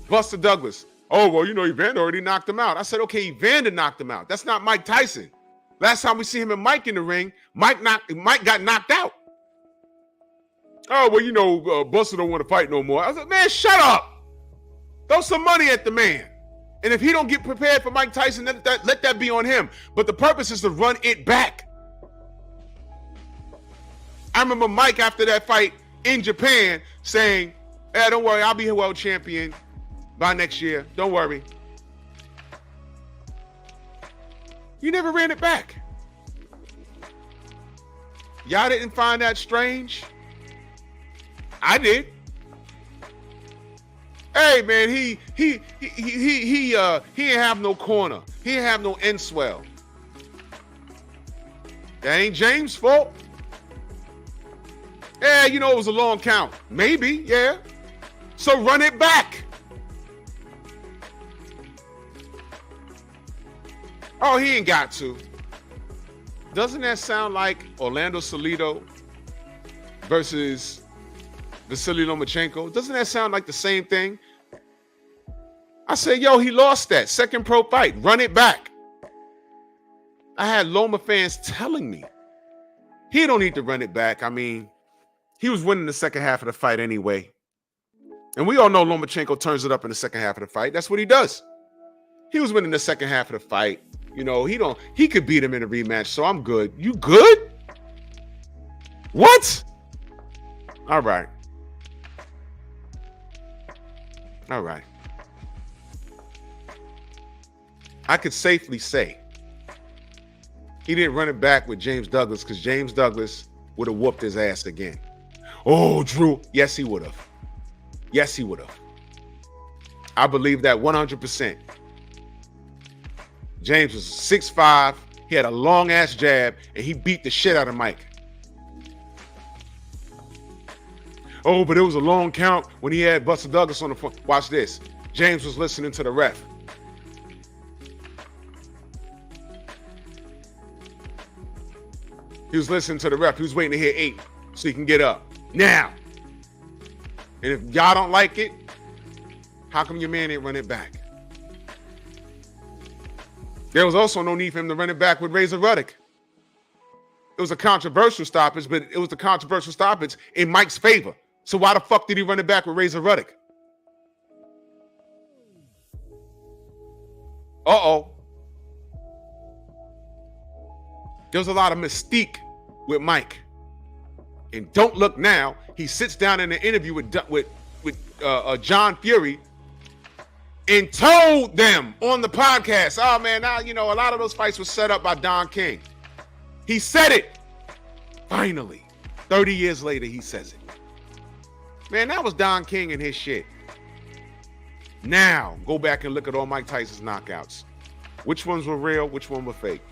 Buster Douglas. Oh, well, you know, Evander already knocked him out. I said, okay, Evander knocked him out. That's not Mike Tyson. Last time we see him and Mike in the ring, Mike got knocked out. Oh, well, you know, Buster don't want to fight no more. I said, man, shut up. Throw some money at the man. And if he don't get prepared for Mike Tyson, let that be on him. But the purpose is to run it back. I remember Mike after that fight in Japan saying, hey, don't worry, I'll be a world champion by next year. Don't worry. You never ran it back. Y'all didn't find that strange? I did. Hey man, he ain't have no corner. He ain't have no end swell. That ain't James' fault. Yeah, you know it was a long count. Maybe, yeah. So run it back. Oh, he ain't got to. Doesn't that sound like Orlando Salido versus Vasily Lomachenko? Doesn't that sound like the same thing? I said, yo, he lost that. Second pro fight. Run it back. I had Loma fans telling me he don't need to run it back. I mean, he was winning the second half of the fight anyway. And we all know Lomachenko turns it up in the second half of the fight. That's what he does. He was winning the second half of the fight. You know, he could beat him in a rematch, so I'm good. You good? What? All right. All right. I could safely say he didn't run it back with James Douglas because James Douglas would have whooped his ass again. Oh, Drew. Yes, he would have. Yes, he would have. I believe that 100%. James was 6'5". He had a long-ass jab, and he beat the shit out of Mike. Oh, but it was a long count when he had Buster Douglas on the phone. Watch this. James was listening to the ref. He was listening to the ref. He was waiting to hear 8 so he can get up. Now. And if y'all don't like it, how come your man didn't run it back? There was also no need for him to run it back with Razor Ruddock. It was a controversial stoppage, but it was the controversial stoppage in Mike's favor. So why the fuck did he run it back with Razor Ruddock? Uh-oh. There's a lot of mystique with Mike. And don't look now. He sits down in an interview with John Fury and told them on the podcast, oh man, now, you know, a lot of those fights were set up by Don King. He said it. Finally. 30 years later, he says it. Man, that was Don King and his shit. Now, go back and look at all Mike Tyson's knockouts. Which ones were real? Which one were fake?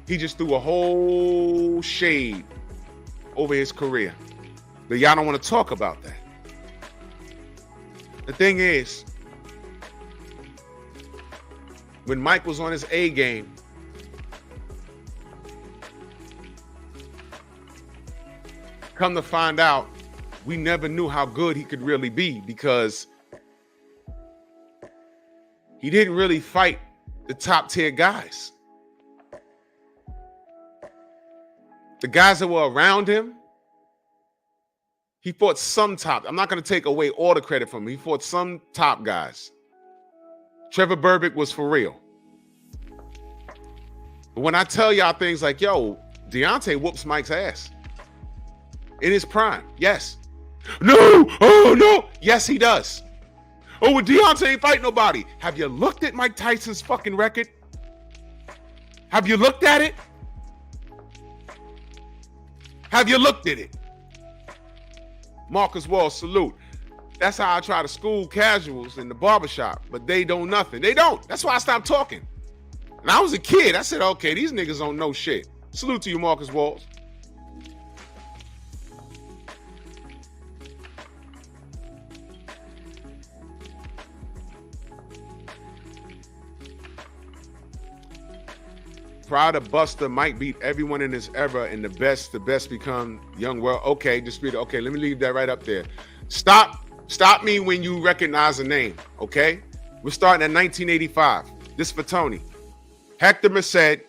He just threw a whole shade over his career. But y'all don't want to talk about that. The thing is, when Mike was on his A game, come to find out, we never knew how good he could really be because he didn't really fight the top tier guys. The guys that were around him, he fought some top. I'm not going to take away all the credit from him. He fought some top guys. Trevor Berbick was for real. But when I tell y'all things like, yo, Deontay whoops Mike's ass in his prime. Yes. No. Oh, no. Yes, he does. Oh, well, Deontay ain't fight nobody. Have you looked at Mike Tyson's fucking record? Have you looked at it? Have you looked at it? Marcus Wall, salute. That's how I try to school casuals in the barbershop, but they don't nothing. They don't. That's why I stopped talking. And I was a kid. I said, okay, these niggas don't know shit. Salute to you, Marcus Walls. Prior to Buster, Mike beat everyone in his era, and the best become young world. Okay, disputed. Okay, let me leave that right up there. Stop me when you recognize a name, okay? We're starting at 1985. This for Tony. Hector Merced,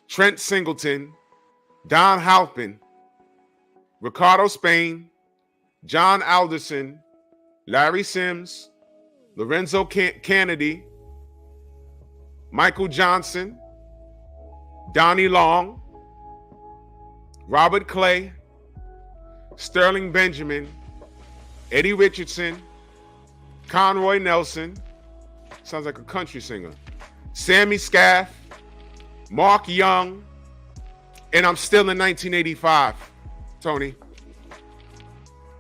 Trent Singleton, Don Halpin, Ricardo Spain, John Alderson, Larry Sims, Lorenzo Kennedy, Michael Johnson, Donnie Long, Robert Clay, Sterling Benjamin, Eddie Richardson, Conroy Nelson, sounds like a country singer, Sammy Scaff, Mark Young, and I'm still in 1985, Tony.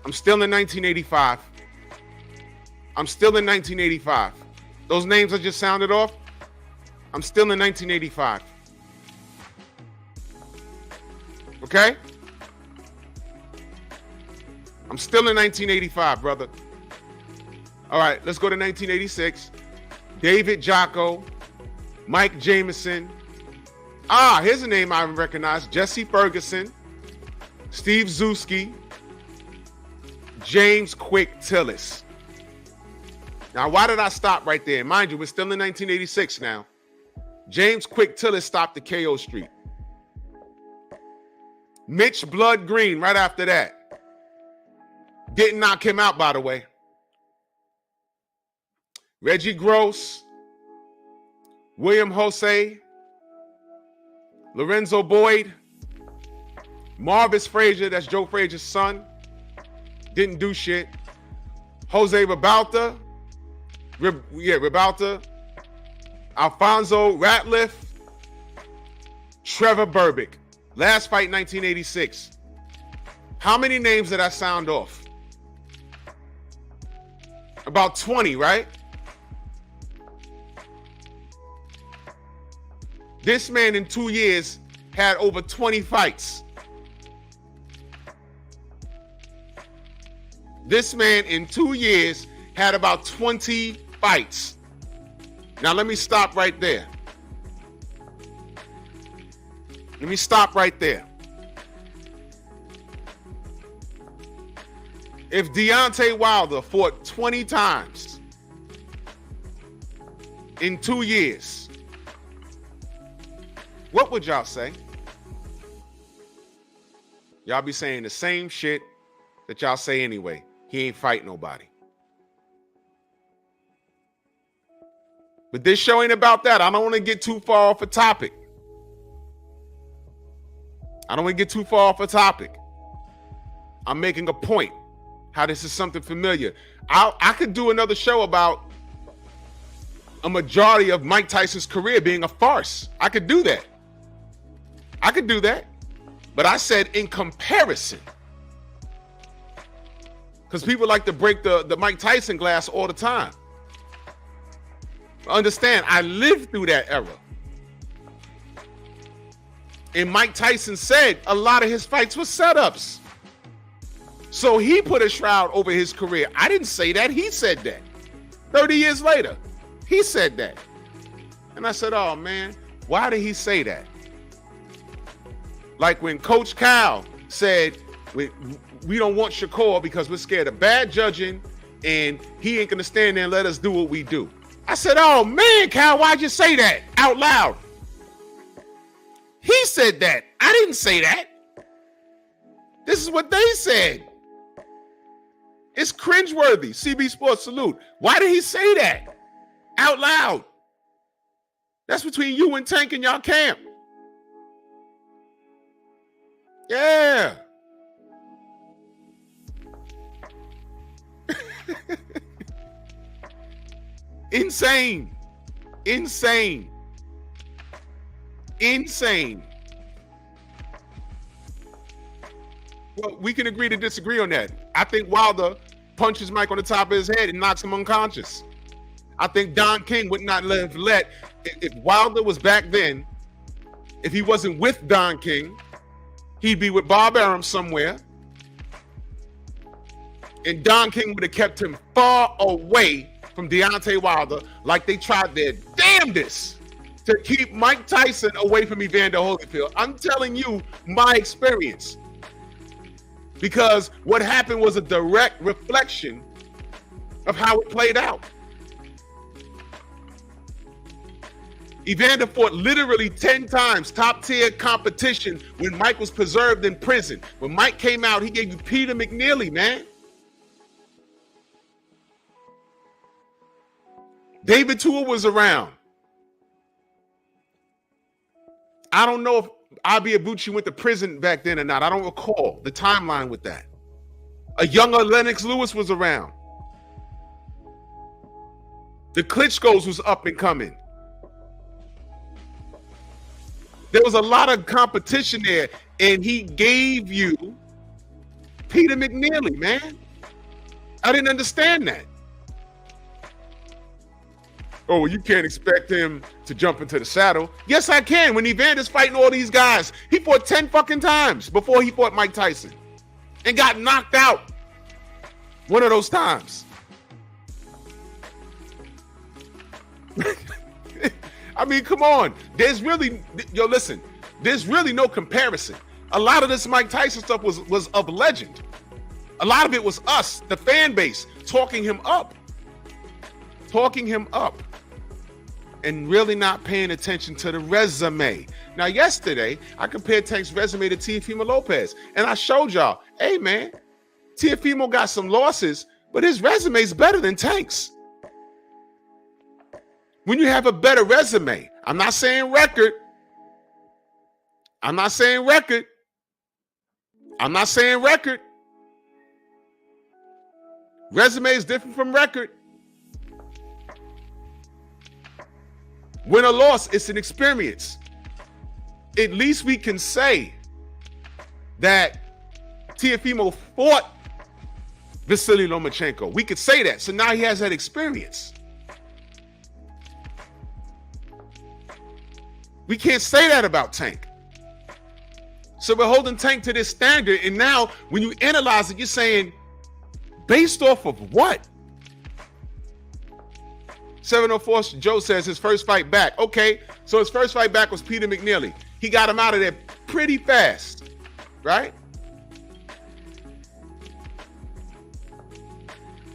I'm still in 1985. I'm still in 1985. Those names I just sounded off, I'm still in 1985. Okay? I'm still in 1985, brother. All right, let's go to 1986. David Jocko, Mike Jameson. Here's a name I recognize. Jesse Ferguson, Steve Zuski, James Quick Tillis. Now, why did I stop right there? Mind you, we're still in 1986 now. James Quick Tillis stopped at KO Street. Mitch Blood Green right after that. Didn't knock him out, by the way. Reggie Gross, William Jose, Lorenzo Boyd, Marvis Frazier, that's Joe Frazier's son, didn't do shit. Jose Ribalta, Ribalta, Alfonso Ratliff, Trevor Berbick. Last fight, 1986. How many names did I sound off? About 20, right? This man in 2 years had over 20 fights. This man in 2 years had about 20 fights. Now let me stop right there. Let me stop right there. If Deontay Wilder fought 20 times in 2 years, what would y'all say? Y'all be saying the same shit that y'all say anyway. He ain't fight nobody. But this show ain't about that. I don't want to get too far off a topic. I'm making a point. How this is something familiar. I could do another show about a majority of Mike Tyson's career being a farce. I could do that. But I said in comparison. Because people like to break the Mike Tyson glass all the time. Understand, I lived through that era. And Mike Tyson said a lot of his fights were setups. So he put a shroud over his career. I didn't say that. He said that. 30 years later, he said that. And I said, oh, man, why did he say that? Like when Coach Cal said, we don't want Shakur because we're scared of bad judging and he ain't going to stand there and let us do what we do. I said, oh, man, Cal, why'd you say that out loud? He said that. I didn't say that. This is what they said. It's cringeworthy. CB Sports salute. Why did he say that out loud? That's between you and Tank and y'all camp. Yeah. Insane. Well, we can agree to disagree on that. I think Wilder punches Mike on the top of his head and knocks him unconscious. I think Don King would not have let, if Wilder was back then, if he wasn't with Don King, he'd be with Bob Arum somewhere. And Don King would have kept him far away from Deontay Wilder like they tried their damnedest to keep Mike Tyson away from Evander Holyfield. I'm telling you my experience. Because what happened was a direct reflection of how it played out. Evander fought literally 10 times top tier competition when Mike was preserved in prison. When Mike came out, he gave you Peter McNeely, man. David Tua was around. I don't know if Abi Abuchi went to prison back then or not. I don't recall the timeline with that. A younger Lennox Lewis was around. The Klitschko's was up and coming. There was a lot of competition there, and he gave you Peter McNeely, man. I didn't understand that. Oh, you can't expect him to jump into the saddle. Yes, I can. When Evander's fighting all these guys, he fought 10 fucking times before he fought Mike Tyson and got knocked out one of those times. I mean, come on. There's really no comparison. A lot of this Mike Tyson stuff was of legend. A lot of it was us, the fan base, talking him up, and really not paying attention to the resume. Now, yesterday, I compared Tank's resume to Teofimo Lopez, and I showed y'all, hey, man, Teofimo got some losses, but his resume is better than Tank's. When you have a better resume, I'm not saying record. Resume is different from record. Win or loss, it's an experience. At least we can say that Teofimo fought Vasily Lomachenko. We could say that. So now he has that experience. We can't say that about Tank. So we're holding Tank to this standard. And now when you analyze it, you're saying, based off of what? 704 Joe says his first fight back. Okay, so his first fight back was Peter McNeely. He got him out of there pretty fast, right?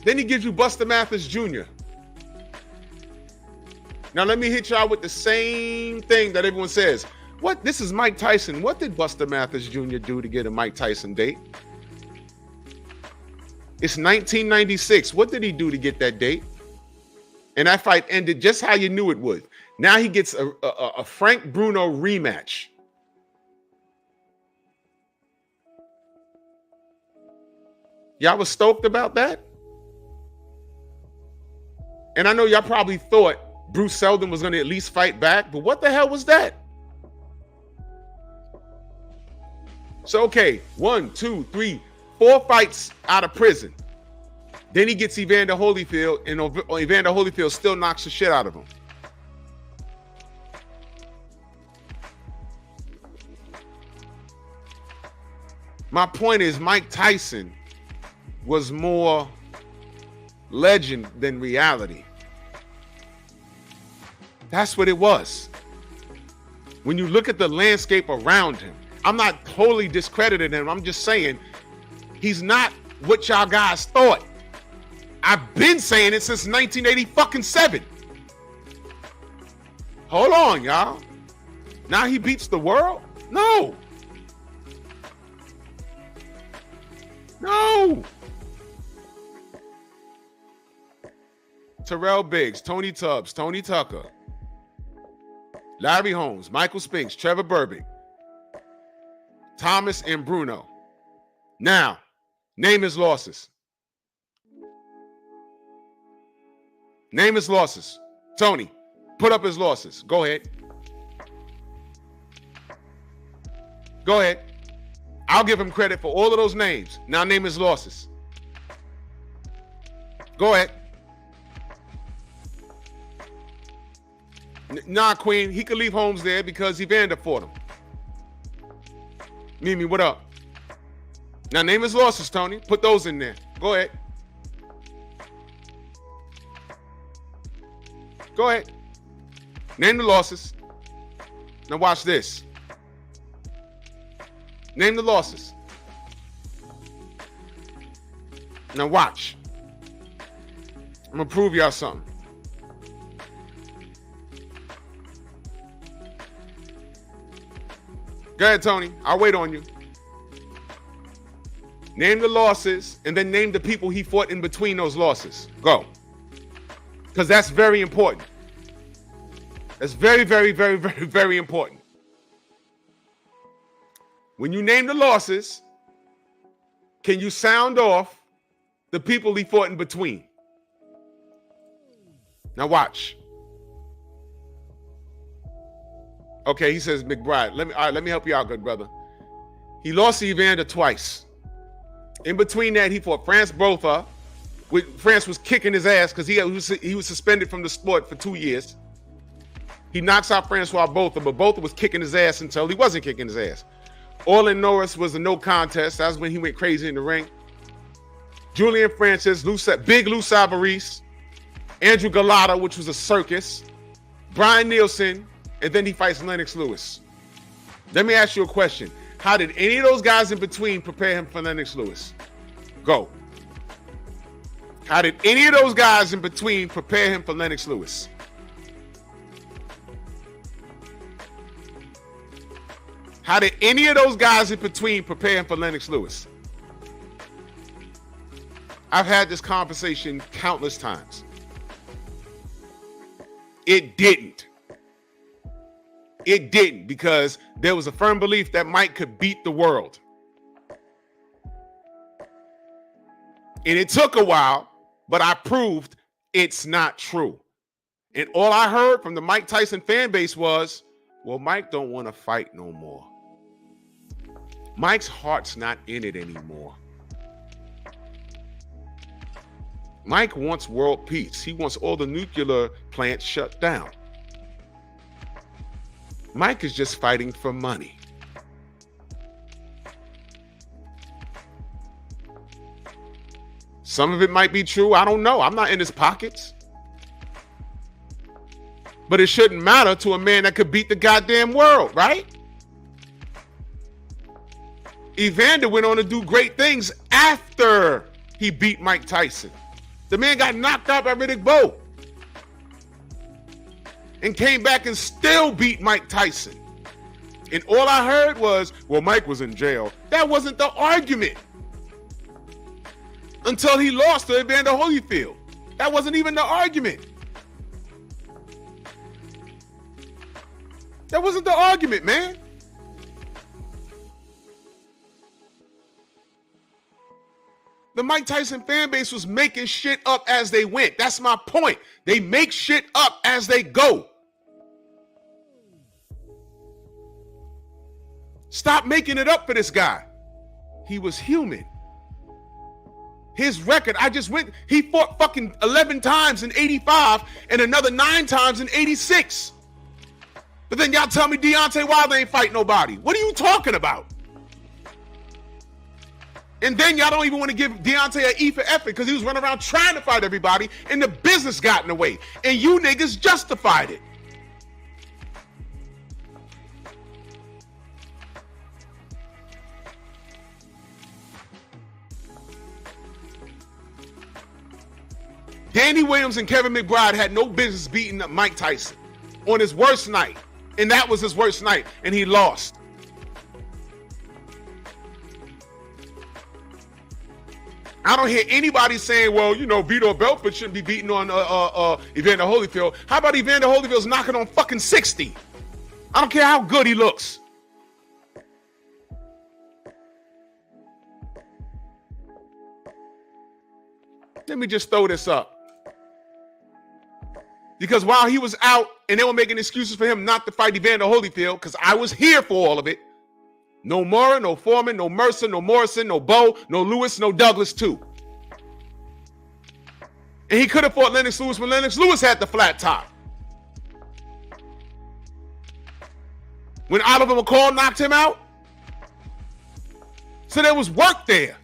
Then he gives you Buster Mathis Jr. Now let me hit y'all with the same thing that everyone says. What? This is Mike Tyson. What did Buster Mathis Jr. do to get a Mike Tyson date? It's 1996. What did he do to get that date? And that fight ended just how you knew it would. Now he gets a Frank Bruno rematch. Y'all was stoked about that? And I know y'all probably thought Bruce Seldon was going to at least fight back, but what the hell was that? So, okay, 1, 2, 3, 4 fights out of prison. Then he gets Evander Holyfield, and Evander Holyfield still knocks the shit out of him. My point is, Mike Tyson was more legend than reality. That's what it was. When you look at the landscape around him, I'm not totally discrediting him. I'm just saying he's not what y'all guys thought. I've been saying it since 1987. Hold on, y'all. Now he beats the world? No. Terrell Biggs, Tony Tubbs, Tony Tucker, Larry Holmes, Michael Spinks, Trevor Burbick, Thomas and Bruno. Now, name his losses. Name his losses. Tony, put up his losses. Go ahead. Go ahead. I'll give him credit for all of those names. Now name his losses. Go ahead. Nah, Queen, he could leave Holmes there because Evander fought him. Mimi, what up? Now name his losses, Tony. Put those in there. Go ahead. Go ahead. Name the losses. Now watch this. Name the losses. Now watch. I'm gonna prove y'all something. Go ahead, Tony. I'll wait on you. Name the losses and then name the people he fought in between those losses. Go. Because that's very important. That's very, very, very, very, very important. When you name the losses, can you sound off the people he fought in between? Now watch. Okay, he says McBride. Let me help you out, good brother. He lost to Evander twice. In between that, he fought France Botha, France was kicking his ass because he was suspended from the sport for 2 years. He knocks out Francois Botha, but Botha was kicking his ass until he wasn't kicking his ass. Orlin Norris was a no contest. That's when he went crazy in the ring. Julian Francis, Big Lou Savarese, Andrew Galata, which was a circus, Brian Nielsen, and then he fights Lennox Lewis. Let me ask you a question. How did any of those guys in between prepare him for Lennox Lewis? Go. How did any of those guys in between prepare him for Lennox Lewis? How did any of those guys in between prepare him for Lennox Lewis? I've had this conversation countless times. It didn't. It didn't, because there was a firm belief that Mike could beat the world. And it took a while, but I proved it's not true. And all I heard from the Mike Tyson fan base was, well, Mike don't want to fight no more. Mike's heart's not in it anymore. Mike wants world peace. He wants all the nuclear plants shut down. Mike is just fighting for money. Some of it might be true. I don't know. I'm not in his pockets. But it shouldn't matter to a man that could beat the goddamn world, right? Evander went on to do great things after he beat Mike Tyson. The man got knocked out by Riddick Bowe and came back and still beat Mike Tyson. And all I heard was, well, Mike was in jail. That wasn't the argument. Until he lost to Evander Holyfield. That wasn't even the argument. That wasn't the argument, man. The Mike Tyson fan base was making shit up as they went. That's my point. They make shit up as they go. Stop making it up for this guy. He was human. His record, he fought fucking 11 times in 85 and another 9 times in 86. But then y'all tell me Deontay Wilder ain't fight nobody. What are you talking about? And then y'all don't even want to give Deontay an E for effort because he was running around trying to fight everybody and the business got in the way. And you niggas justified it. Danny Williams and Kevin McBride had no business beating up Mike Tyson on his worst night. And that was his worst night. And he lost. I don't hear anybody saying, well, you know, Vito Belfort shouldn't be beating on Evander Holyfield. How about Evander Holyfield's knocking on fucking 60? I don't care how good he looks. Let me just throw this up. Because while he was out and they were making excuses for him not to fight Evander Holyfield, because I was here for all of it. No Mora, no Foreman, no Mercer, no Morrison, no Bowe, no Lewis, no Douglas too. And he could have fought Lennox Lewis when Lennox Lewis had the flat top. When Oliver McCall knocked him out. So there was work there.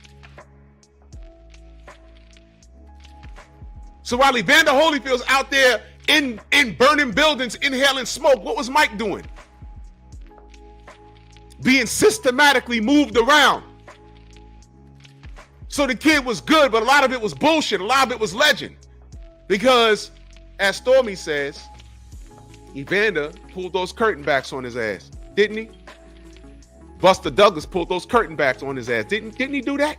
So while Evander Holyfield's out there in burning buildings, inhaling smoke, what was Mike doing? Being systematically moved around. So the kid was good, but a lot of it was bullshit. A lot of it was legend. Because, as Stormy says, Evander pulled those curtain backs on his ass, didn't he? Buster Douglas pulled those curtain backs on his ass. Didn't he do that?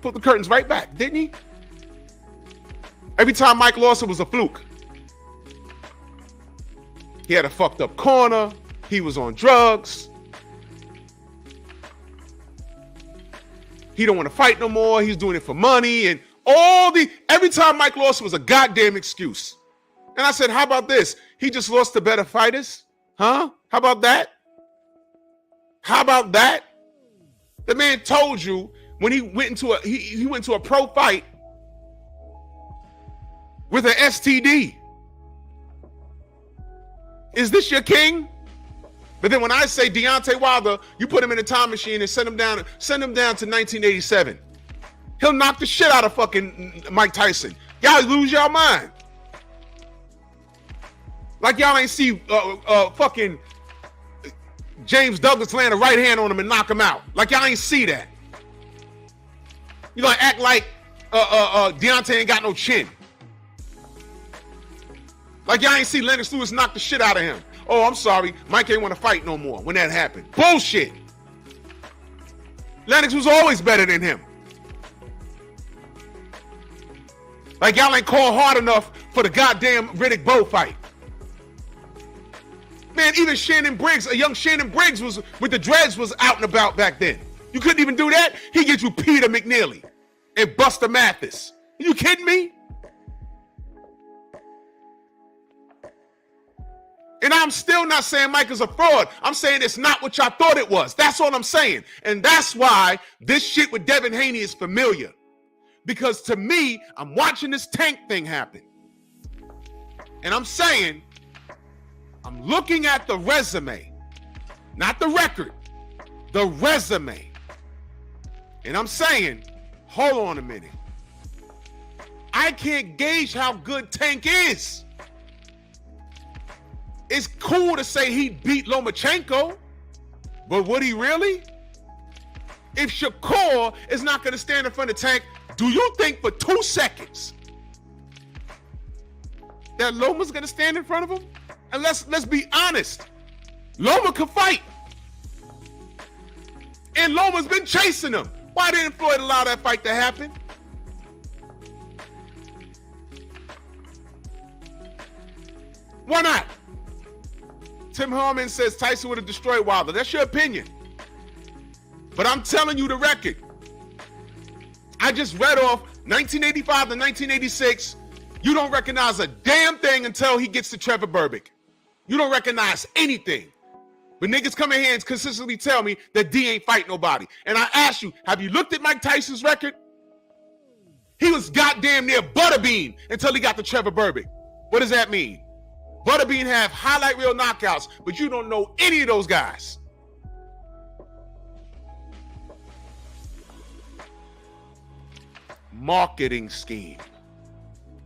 Put the curtains right back, didn't he? Every time Mike lost, it was a fluke. He had a fucked up corner. He was on drugs. He don't want to fight no more. He's doing it for money. And every time Mike lost was a goddamn excuse. And I said, how about this? He just lost to better fighters? Huh? How about that? How about that? The man told you when he went into a pro fight with an STD. Is this your king? But then when I say Deontay Wilder, you put him in a time machine and send him down to 1987. He'll knock the shit out of fucking Mike Tyson. Y'all lose y'all mind. Like y'all ain't see fucking James Douglas land a right hand on him and knock him out. Like y'all ain't see that. You gonna act like Deontay ain't got no chin. Like y'all ain't see Lennox Lewis knock the shit out of him. Oh, I'm sorry, Mike ain't want to fight no more when that happened. Bullshit. Lennox was always better than him. Like y'all ain't called hard enough for the goddamn Riddick Bowe fight. Man, even Shannon Briggs, a young Shannon Briggs was with the dreads was out and about back then. You couldn't even do that? He gets you Peter McNeely and Buster Mathis. Are you kidding me? And I'm still not saying Mike is a fraud. I'm saying it's not what y'all thought it was. That's all I'm saying. And that's why this shit with Devin Haney is familiar. Because to me, I'm watching this Tank thing happen. And I'm saying, I'm looking at the resume, not the record, the resume. And I'm saying, hold on a minute. I can't gauge how good Tank is. It's cool to say he beat Lomachenko, but would he really? If Shakur is not going to stand in front of Tank, do you think for 2 seconds that Loma's going to stand in front of him? And let's be honest. Loma can fight. And Loma's been chasing him. Why didn't Floyd allow that fight to happen? Why not? Tim Harmon says Tyson would have destroyed Wilder. That's your opinion. But I'm telling you the record. I just read off 1985 to 1986. You don't recognize a damn thing until he gets to Trevor Berbick. You don't recognize anything. But niggas come in here and consistently tell me that D ain't fight nobody. And I ask you, have you looked at Mike Tyson's record? He was goddamn near Butterbean until he got to Trevor Berbick. What does that mean? Butterbean have highlight reel knockouts, but you don't know any of those guys. Marketing scheme.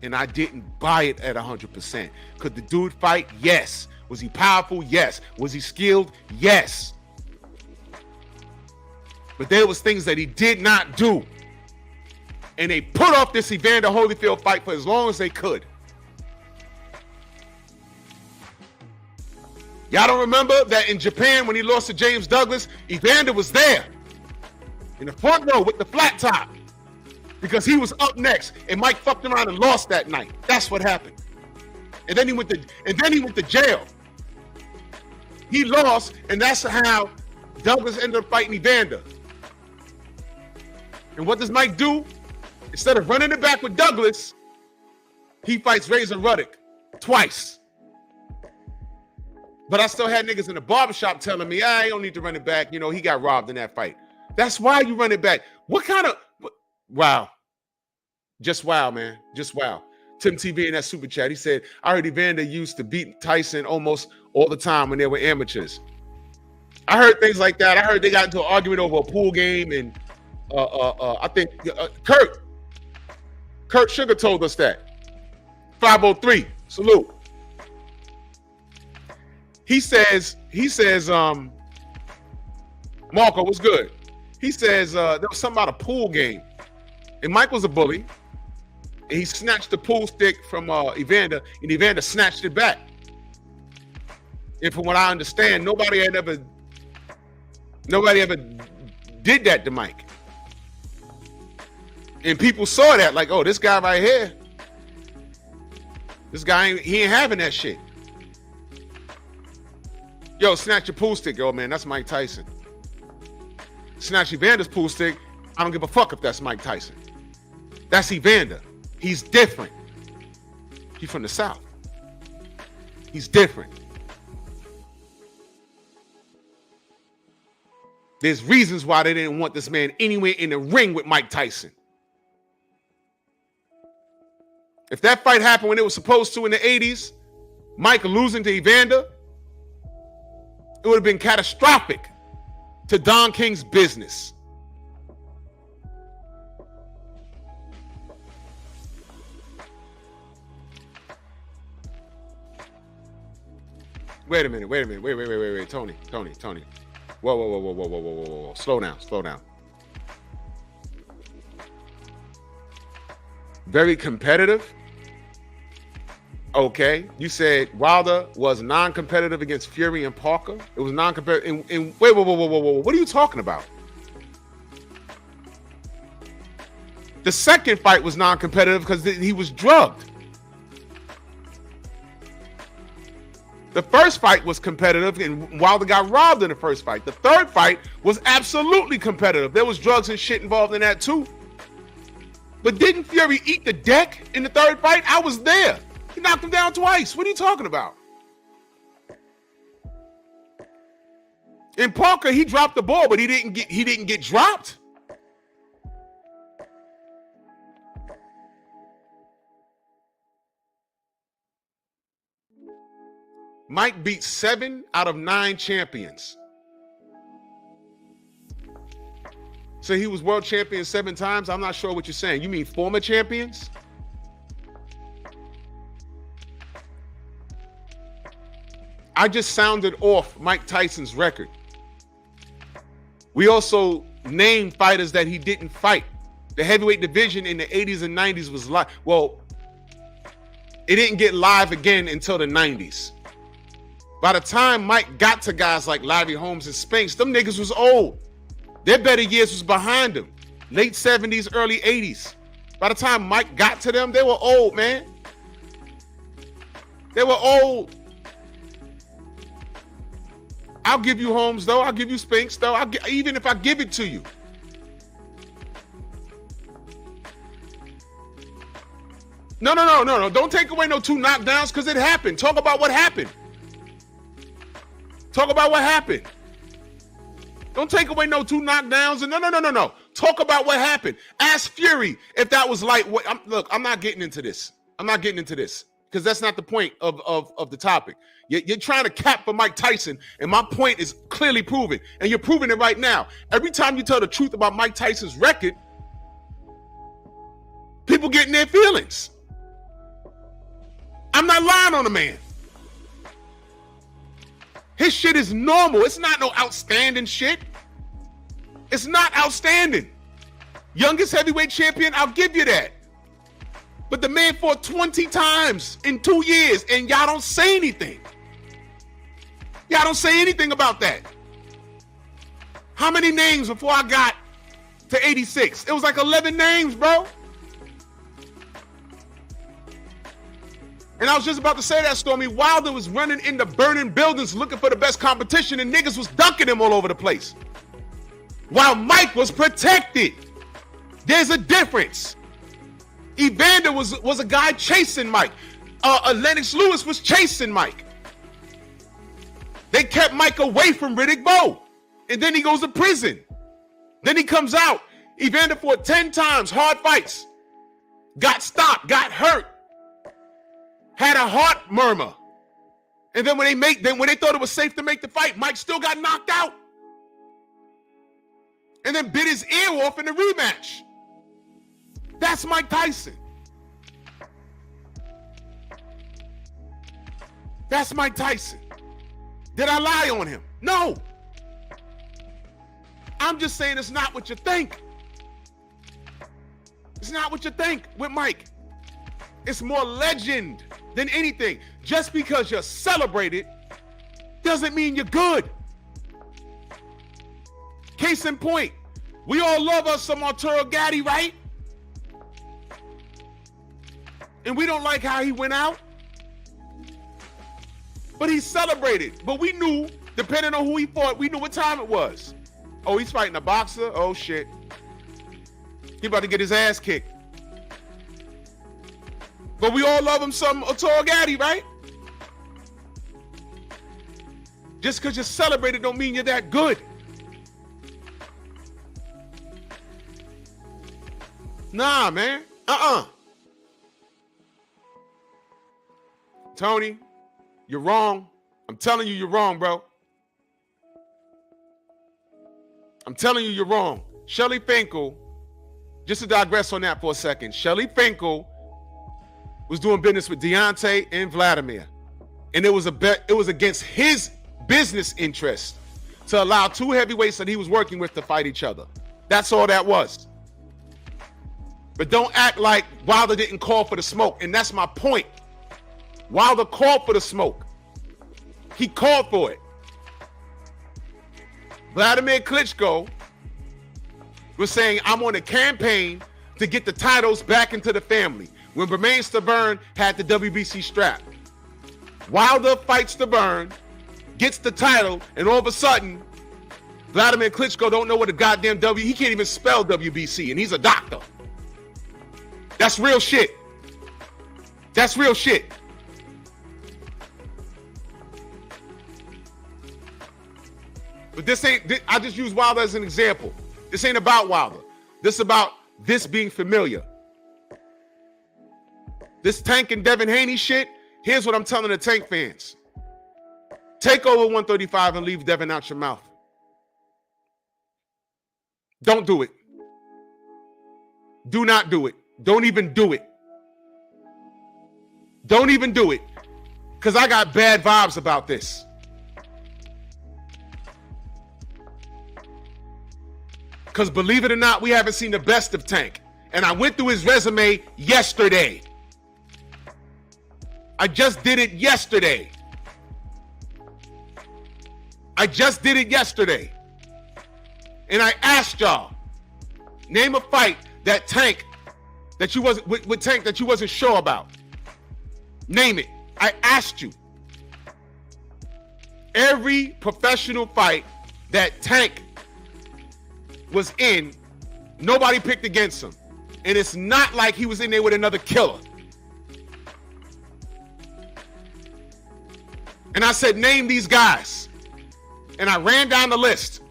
And I didn't buy it at 100%. Could the dude fight? Yes. Was he powerful? Yes. Was he skilled? Yes. But there was things that he did not do. And they put off this Evander Holyfield fight for as long as they could. Y'all don't remember that in Japan when he lost to James Douglas, Evander was there in the front row with the flat top because he was up next and Mike fucked around and lost that night. That's what happened. And then he went to jail. He lost, and that's how Douglas ended up fighting Evander. And what does Mike do? Instead of running it back with Douglas, he fights Razor Ruddock twice. But I still had niggas in the barbershop telling me, I don't need to run it back. You know, he got robbed in that fight. That's why you run it back. What kind of, wow. Just wow, man. Just wow. Tim TV in that super chat, he said, I heard Evander used to beat Tyson almost all the time when they were amateurs. I heard things like that. I heard they got into an argument over a pool game, and I think Kurt Sugar told us that. 503, salute. He says, Marco, what's good? He says there was something about a pool game, and Mike was a bully, and he snatched the pool stick from Evander, and Evander snatched it back. And from what I understand, nobody ever did that to Mike. And people saw that, like, oh, this guy right here, this guy he ain't having that shit. Yo, snatch your pool stick, yo, man. That's Mike Tyson. Snatch Evander's pool stick. I don't give a fuck if that's Mike Tyson. That's Evander. He's different. He's from the South. He's different. There's reasons why they didn't want this man anywhere in the ring with Mike Tyson. If that fight happened when it was supposed to in the 80s, Mike losing to Evander, it would have been catastrophic to Don King's business. Wait a minute. Wait, Tony. Whoa. Slow down. Very competitive. Okay, you said Wilder was non-competitive against Fury and Parker. It was non-competitive. And wait, whoa. What are you talking about? The second fight was non-competitive because he was drugged. The first fight was competitive, and Wilder got robbed in the first fight. The third fight was absolutely competitive. There was drugs and shit involved in that too. But didn't Fury eat the deck in the third fight? I was there. He knocked him down twice. What are you talking about? In Parker, he dropped the ball, but he didn't get dropped. Mike beat 7 out of 9 champions. So he was world champion 7 times? I'm not sure what you're saying. You mean former champions? I just sounded off Mike Tyson's record. We also named fighters that he didn't fight. The heavyweight division in the 80s and 90s was live. Well, it didn't get live again until the 90s. By the time Mike got to guys like Larry Holmes and Spinks, them niggas was old. Their better years was behind them. Late 70s, early 80s. By the time Mike got to them, they were old, man. They were old. I'll give you Holmes, though. I'll give you Spinks, though. Even if I give it to you. No. Don't take away no 2 knockdowns because it happened. Talk about what happened. Talk about what happened. Don't take away no 2 knockdowns. And no. Talk about what happened. Ask Fury if that was lightweight. Look, I'm not getting into this. Because that's not the point of the topic. You're trying to cap for Mike Tyson, and my point is clearly proven. And you're proving it right now. Every time you tell the truth about Mike Tyson's record, people get in their feelings. I'm not lying on the man. His shit is normal. It's not no outstanding shit. It's not outstanding. Youngest heavyweight champion, I'll give you that. But the man fought 20 times in 2 years, and y'all don't say anything. Y'all don't say anything about that. How many names before I got to 86? It was like 11 names, bro. And I was just about to say that, Stormy. Wilder was running into burning buildings looking for the best competition, and niggas was dunking him all over the place. While Mike was protected. There's a difference. Evander was a guy chasing Mike. Lennox Lewis was chasing Mike. They kept Mike away from Riddick Bowe. And then he goes to prison. Then he comes out. Evander fought 10 times, hard fights. Got stopped, got hurt. Had a heart murmur. And then when they thought it was safe to make the fight, Mike still got knocked out. And then bit his ear off in the rematch. That's Mike Tyson. That's Mike Tyson. Did I lie on him? No. I'm just saying it's not what you think. It's not what you think with Mike. It's more legend than anything. Just because you're celebrated doesn't mean you're good. Case in point, we all love us some Arturo Gatti, right? And we don't like how he went out. But he celebrated. But we knew, depending on who he fought, we knew what time it was. Oh, he's fighting a boxer? Oh, shit. He about to get his ass kicked. But we all love him some Arturo Gatti, right? Just because you're celebrated don't mean you're that good. Nah, man. Tony, you're wrong. I'm telling you, you're wrong, bro. I'm telling you, you're wrong. Shelly Finkel, just to digress on that for a second, Shelly Finkel was doing business with Deontay and Vladimir. And it was against his business interest to allow two heavyweights that he was working with to fight each other. That's all that was. But don't act like Wilder didn't call for the smoke. And that's my point. Wilder called for the smoke. He called for it. Vladimir Klitschko was saying, I'm on a campaign to get the titles back into the family. When Bermane Stiverne had the WBC strap. Wilder fights Stiverne, gets the title, and all of a sudden, Vladimir Klitschko don't know what a goddamn he can't even spell WBC, and he's a doctor. That's real shit. That's real shit. But I just use Wilder as an example. This ain't about Wilder. This is about this being familiar. This Tank and Devin Haney shit, here's what I'm telling the Tank fans. Take over 135 and leave Devin out your mouth. Don't do it. Do not do it. Don't even do it. Don't even do it. Because I got bad vibes about this. Because believe it or not, we haven't seen the best of Tank. And I went through his resume yesterday. I just did it yesterday. And I asked y'all, name a fight that Tank that you wasn't with Tank that you wasn't sure about. Name it. I asked you. Every professional fight that Tank was in, nobody picked against him. And it's not like he was in there with another killer. And I said, name these guys. And I ran down the list.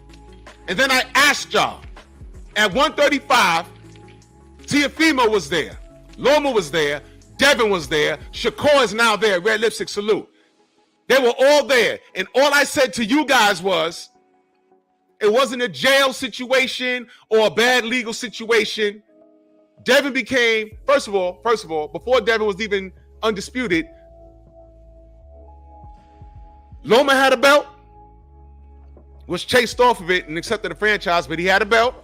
And then I asked y'all, at 135, Teofimo was there. Loma was there. Devin was there. Shakur is now there. Red Lipstick Salute. They were all there. And all I said to you guys was, it wasn't a jail situation or a bad legal situation. Devin became, first of all, before Devin was even undisputed, Loma had a belt, was chased off of it and accepted the franchise, but he had a belt.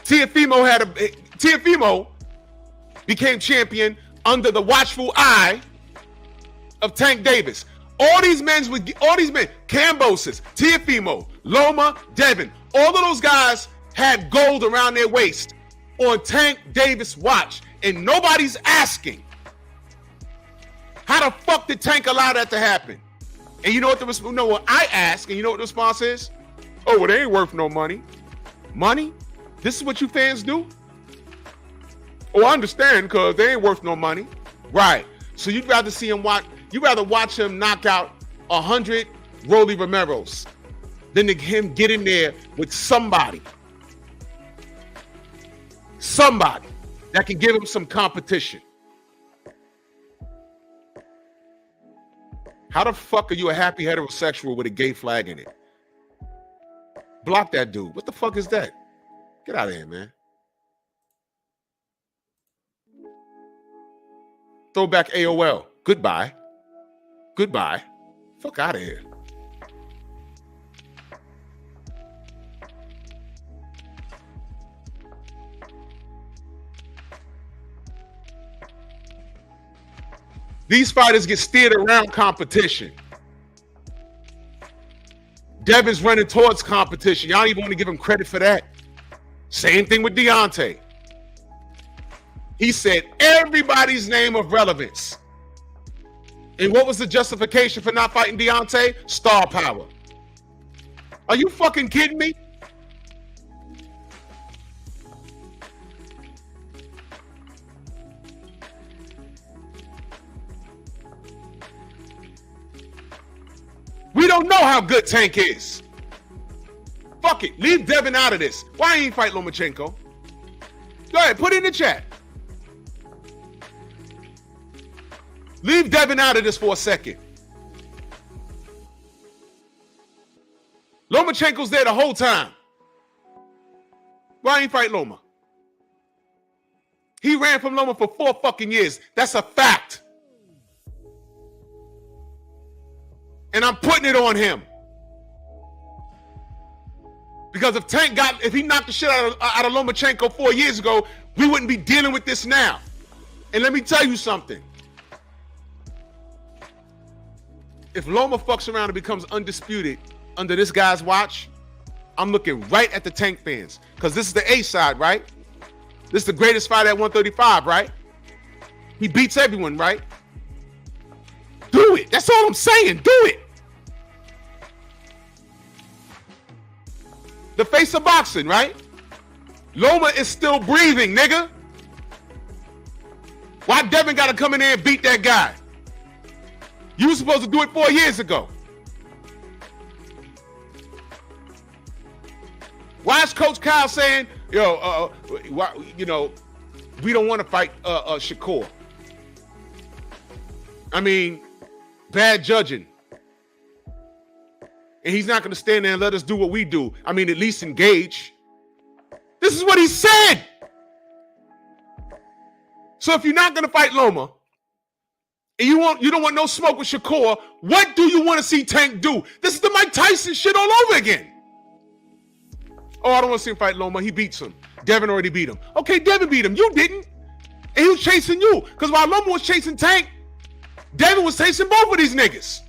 Teofimo became champion under the watchful eye of Tank Davis. All these men, Kambosos, Teofimo, Loma, Devin, all of those guys had gold around their waist on Tank Davis' watch, and nobody's asking, how the fuck did Tank allow that to happen? And you know what I ask, and you know what the response is? Oh, well, they ain't worth no money. Money? This is what you fans do? Oh, I understand, because they ain't worth no money. Right. So you'd rather watch him knock out 100 Rolly Romeros than to him get in there with somebody that can give him some competition. How the fuck are you a happy heterosexual with a gay flag in it? Block that dude. What the fuck is that? Get out of here, man. Throwback AOL. Goodbye. Fuck out of here. These fighters get steered around competition. Devin's running towards competition. Y'all don't even want to give him credit for that. Same thing with Deontay. He said everybody's name of relevance. And what was the justification for not fighting Deontay? Star power. Are you fucking kidding me? We don't know how good Tank is. Fuck it. Leave Devin out of this. Why ain't he fight Lomachenko? Go ahead, put it in the chat. Leave Devin out of this for a second. Lomachenko's there the whole time. Why ain't fight Loma? He ran from Loma for 4 fucking years. That's a fact. And I'm putting it on him. Because if he knocked the shit out of Lomachenko 4 years ago, we wouldn't be dealing with this now. And let me tell you something. If Loma fucks around and becomes undisputed under this guy's watch, I'm looking right at the Tank fans. Because this is the A side, right? This is the greatest fight at 135, right? He beats everyone, right? Do it. That's all I'm saying. Do it. The face of boxing, right? Loma is still breathing, nigga. Why Devin got to come in there and beat that guy? You were supposed to do it 4 years ago. Why is Coach Kyle saying, we don't want to fight Shakur? I mean, bad judging. And he's not going to stand there and let us do what we do. I mean, at least engage. This is what he said. So if you're not going to fight Loma, and you don't want no smoke with Shakur, what do you want to see Tank do? This is the Mike Tyson shit all over again. Oh, I don't want to see him fight Loma. He beats him. Devin already beat him. Okay, Devin beat him. You didn't. And he was chasing you. Because while Loma was chasing Tank, Devin was chasing both of these niggas.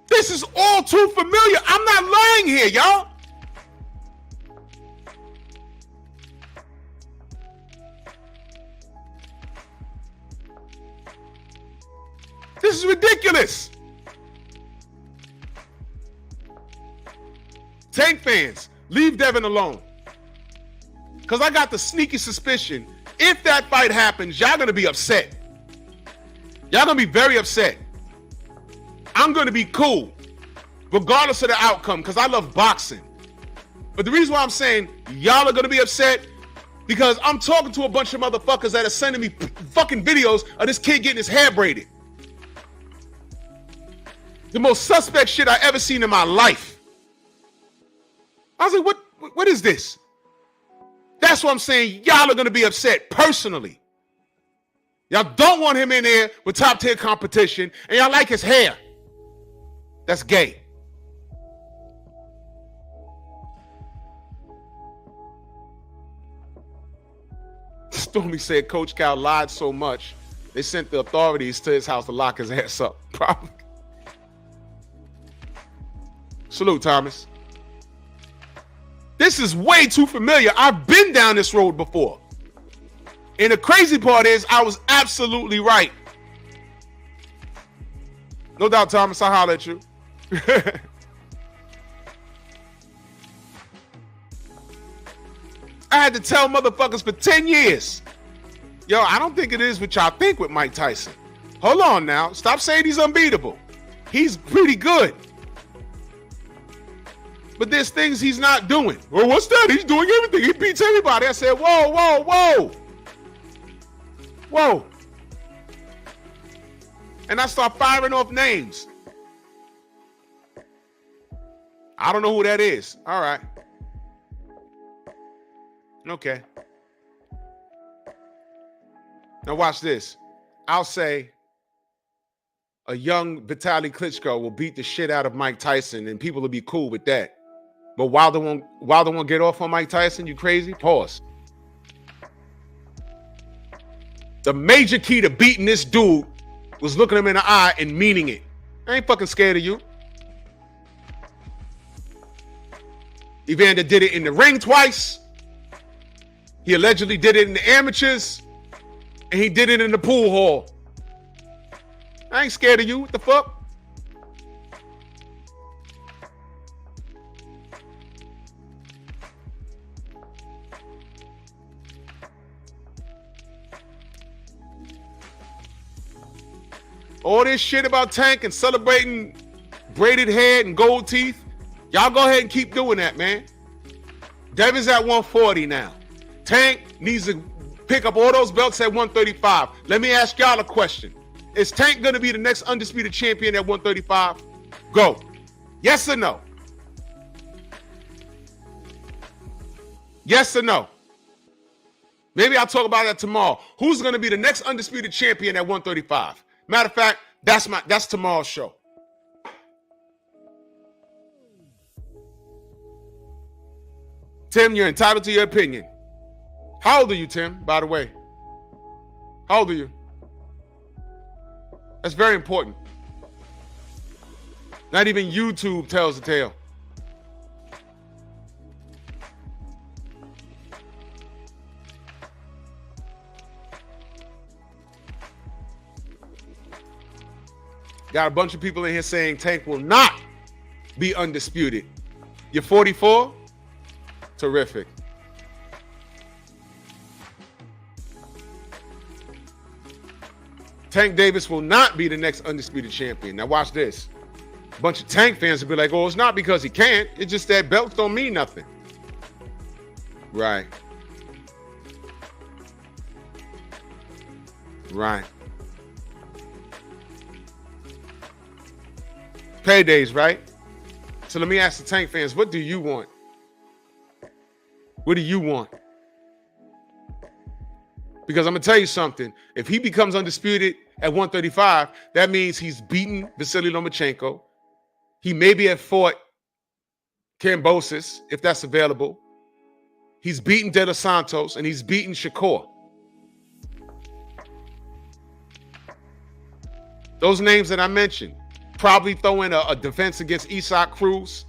This is all too familiar. I'm not lying here, y'all. This is ridiculous. Tank fans, leave Devin alone. Because I got the sneaky suspicion, if that fight happens, y'all going to be upset. Y'all going to be very upset. I'm going to be cool, regardless of the outcome, because I love boxing. But the reason why I'm saying y'all are going to be upset, because I'm talking to a bunch of motherfuckers that are sending me fucking videos of this kid getting his hair braided. The most suspect shit I ever seen in my life. I was like, what is this? That's what I'm saying. Y'all are going to be upset personally. Y'all don't want him in there with top tier competition, and y'all like his hair. That's gay. Stormy said Coach Cal lied so much, they sent the authorities to his house to lock his ass up. Probably. Salute, Thomas. This is way too familiar. I've been down this road before. And the crazy part is I was absolutely right. No doubt, Thomas, I'll holler at you. I had to tell motherfuckers for 10 years. Yo, I don't think it is what y'all think with Mike Tyson. Hold on now. Stop saying he's unbeatable. He's pretty good. But there's things he's not doing. Well, what's that? He's doing everything. He beats everybody. I said, whoa, whoa, whoa. Whoa. And I start firing off names. I don't know who that is. All right. Okay. Now watch this. I'll say a young Vitaly Klitschko will beat the shit out of Mike Tyson and people will be cool with that. But Wilder won't get off on Mike Tyson, you crazy? Pause. The major key to beating this dude was looking him in the eye and meaning it. I ain't fucking scared of you. Evander did it in the ring twice. He allegedly did it in the amateurs. And he did it in the pool hall. I ain't scared of you. What the fuck? All this shit about Tank and celebrating braided hair and gold teeth, y'all go ahead and keep doing that, man. Devin's at 140 now. Tank needs to pick up all those belts at 135. Let me ask y'all a question. Is Tank going to be the next undisputed champion at 135? Go. Yes or no? Yes or no? Maybe I'll talk about that tomorrow. Who's going to be the next undisputed champion at 135? Matter of fact, that's tomorrow's show. Tim, you're entitled to your opinion. How old are you, Tim, by the way? How old are you? That's very important. Not even YouTube tells the tale. Got a bunch of people in here saying Tank will not be undisputed. You're 44? Terrific. Tank Davis will not be the next undisputed champion. Now watch this. A bunch of Tank fans will be like, oh, it's not because he can't. It's just that belts don't mean nothing. Right. Right. Paydays, right? So let me ask the Tank fans, what do you want? What do you want? Because I'm going to tell you something. If he becomes undisputed at 135, that means he's beaten Vasily Lomachenko. He maybe have fought Kambosos, if that's available. He's beaten De Los Santos, and he's beaten Shakur. Those names that I mentioned. Probably throw in a defense against Isaac Cruz.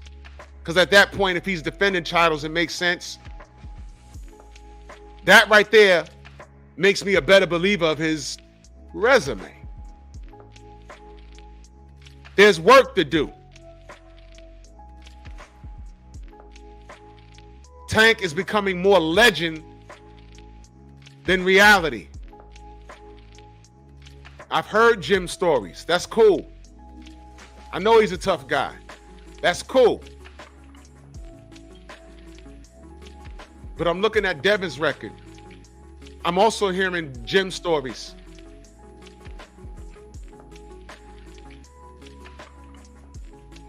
Because at that point, if he's defending titles, it makes sense. That right there makes me a better believer of his resume. There's work to do. Tank is becoming more legend than reality. I've heard Jim's stories. That's cool. I know he's a tough guy. That's cool. But I'm looking at Devin's record. I'm also hearing Jim's stories.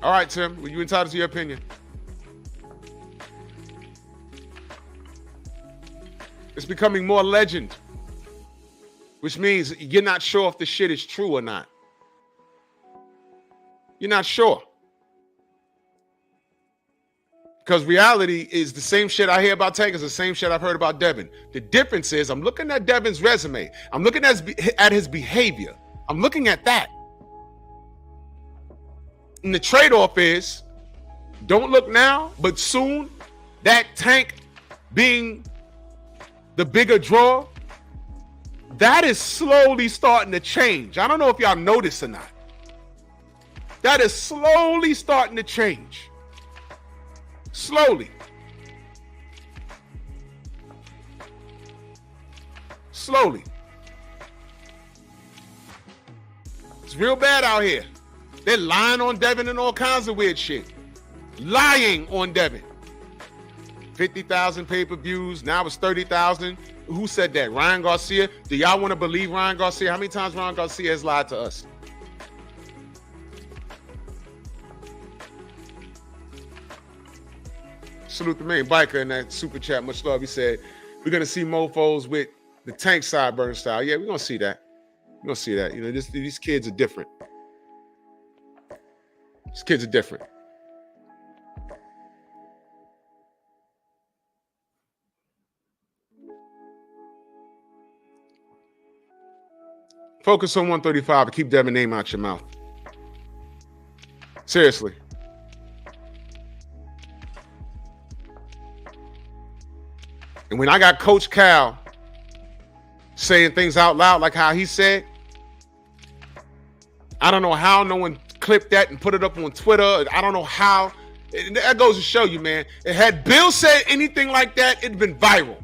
All right, Tim, were you entitled to your opinion? It's becoming more legend, which means you're not sure if the shit is true or not. You're not sure. Because reality is the same shit I hear about Tank is the same shit I've heard about Devin. The difference is I'm looking at Devin's resume. I'm looking at his behavior. I'm looking at that. And the trade-off is don't look now, but soon that Tank being the bigger draw, that is slowly starting to change. I don't know if y'all notice or not. That is slowly starting to change. Slowly. Slowly. It's real bad out here. They're lying on Devin and all kinds of weird shit. Lying on Devin. 50,000 pay-per-views. Now it's 30,000. Who said that? Ryan Garcia? Do y'all want to believe Ryan Garcia? How many times Ryan Garcia has lied to us? Salute the main biker in that super chat. Much love. He said, we're going to see mofos with the Tank sideburn style. Yeah, we're going to see that. We're going to see that. You know, these kids are different. These kids are different. Focus on 135 and keep Devin's name out your mouth. Seriously. And when I got Coach Cal saying things out loud like how he said, I don't know how no one clipped that and put it up on Twitter. I don't know how. That goes to show you, man. Had Bill said anything like that, it'd been viral.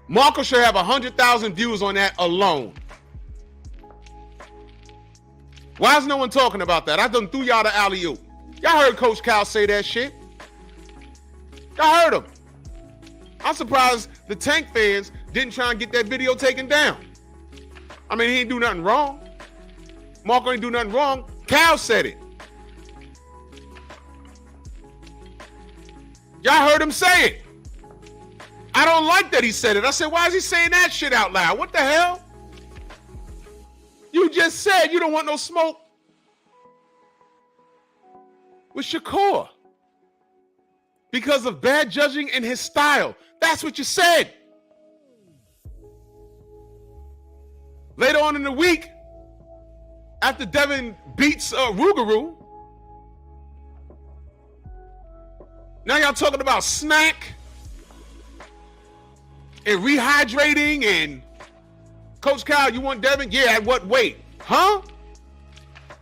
Marco should have 100,000 views on that alone. Why is no one talking about that? I done threw y'all the alley-oop. Y'all heard Coach Cal say that shit. Y'all heard him. I'm surprised the Tank fans didn't try and get that video taken down. I mean, he didn't do nothing wrong. Marco didn't do nothing wrong. Cal said it. Y'all heard him say it. I don't like that he said it. I said, why is he saying that shit out loud? What the hell? You just said you don't want no smoke with Shakur because of bad judging and his style. That's what you said. Later on in the week, after Devin beats Rougarou, now y'all talking about snack and rehydrating and Coach Kyle, you want Devin? Yeah, at what weight? Huh?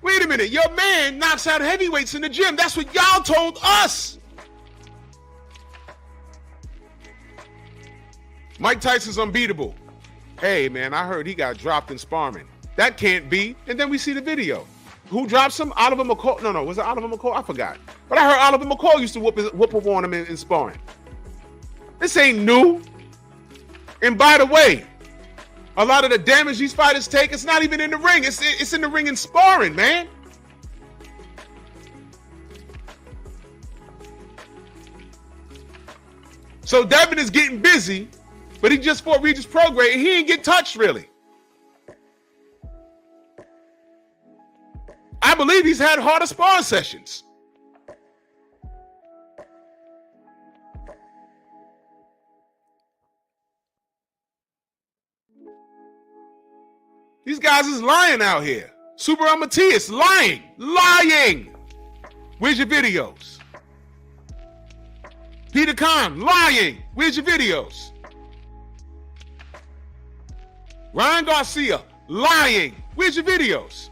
Wait a minute. Your man knocks out heavyweights in the gym. That's what y'all told us. Mike Tyson's unbeatable. Hey, man, I heard he got dropped in sparring. That can't be. And then we see the video. Who drops him? Oliver McCall. No, was it Oliver McCall? I forgot. But I heard Oliver McCall used to whoop up on him in sparring. This ain't new. And by the way, a lot of the damage these fighters take, it's not even in the ring. It's in the ring and sparring, man. So Devin is getting busy, but he just fought Regis Prograis and he didn't get touched really. I believe he's had harder sparring sessions. These guys is lying out here. Super Matias, lying. Where's your videos? Peter Khan, lying. Where's your videos? Ryan Garcia, lying. Where's your videos?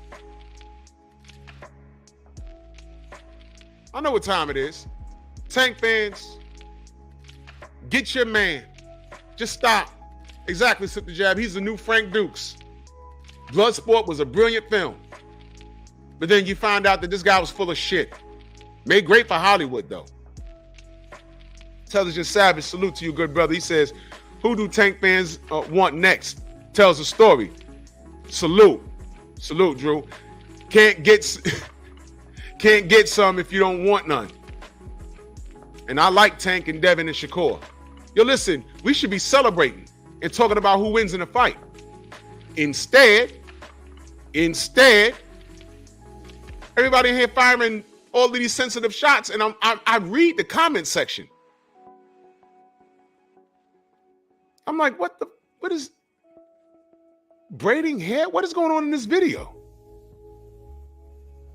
I know what time it is. Tank fans, get your man. Just stop. Exactly, Sip the Jab. He's the new Frank Dukes. Bloodsport was a brilliant film. But then you find out that this guy was full of shit. Made great for Hollywood, though. Intelligent Savage, salute to you, good brother. He says, who do Tank fans want next? Tells a story. Salute, Drew. Can't get some if you don't want none. And I like Tank and Devin and Shakur. Yo, listen, we should be celebrating and talking about who wins in a fight. Instead, everybody in here firing all of these sensitive shots, and I read the comment section. I'm like, what is braiding hair? What is going on in this video?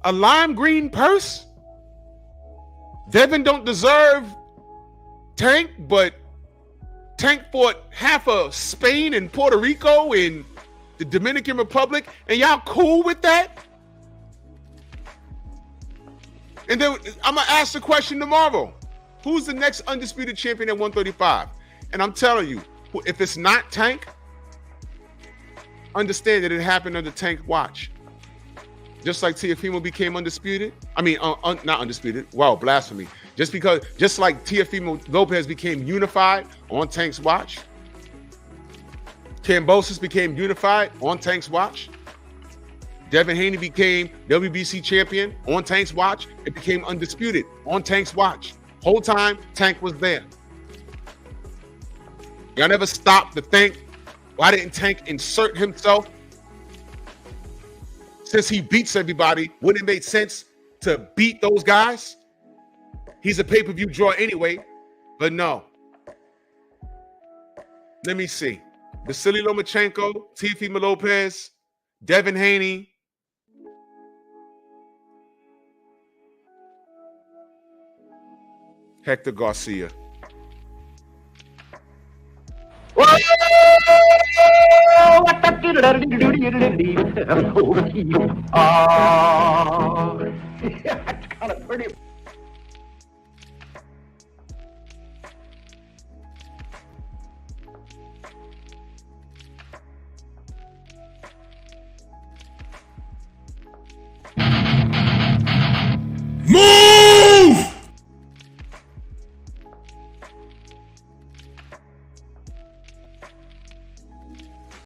A lime green purse? Devin don't deserve Tank, but Tank fought half of Spain and Puerto Rico and the Dominican Republic, and y'all cool with that? And then I'm gonna ask the question tomorrow: who's the next undisputed champion at 135? And I'm telling you, if it's not Tank, understand that it happened under Tank watch. Just like Teofimo became undisputed. I mean, not undisputed. Wow, blasphemy. Just like Teofimo Lopez became unified on Tank's watch. Kambosos became unified on Tank's watch. Devin Haney became WBC champion on Tank's watch. It became undisputed on Tank's watch. Whole time, Tank was there. Y'all never stopped to think, why didn't Tank insert himself? Since he beats everybody, wouldn't it make sense to beat those guys? He's a pay-per-view draw anyway, but no. Let me see. Vasily Lomachenko, Teofimo Lopez, Devin Haney. Hector Garcia. That's kind of pretty.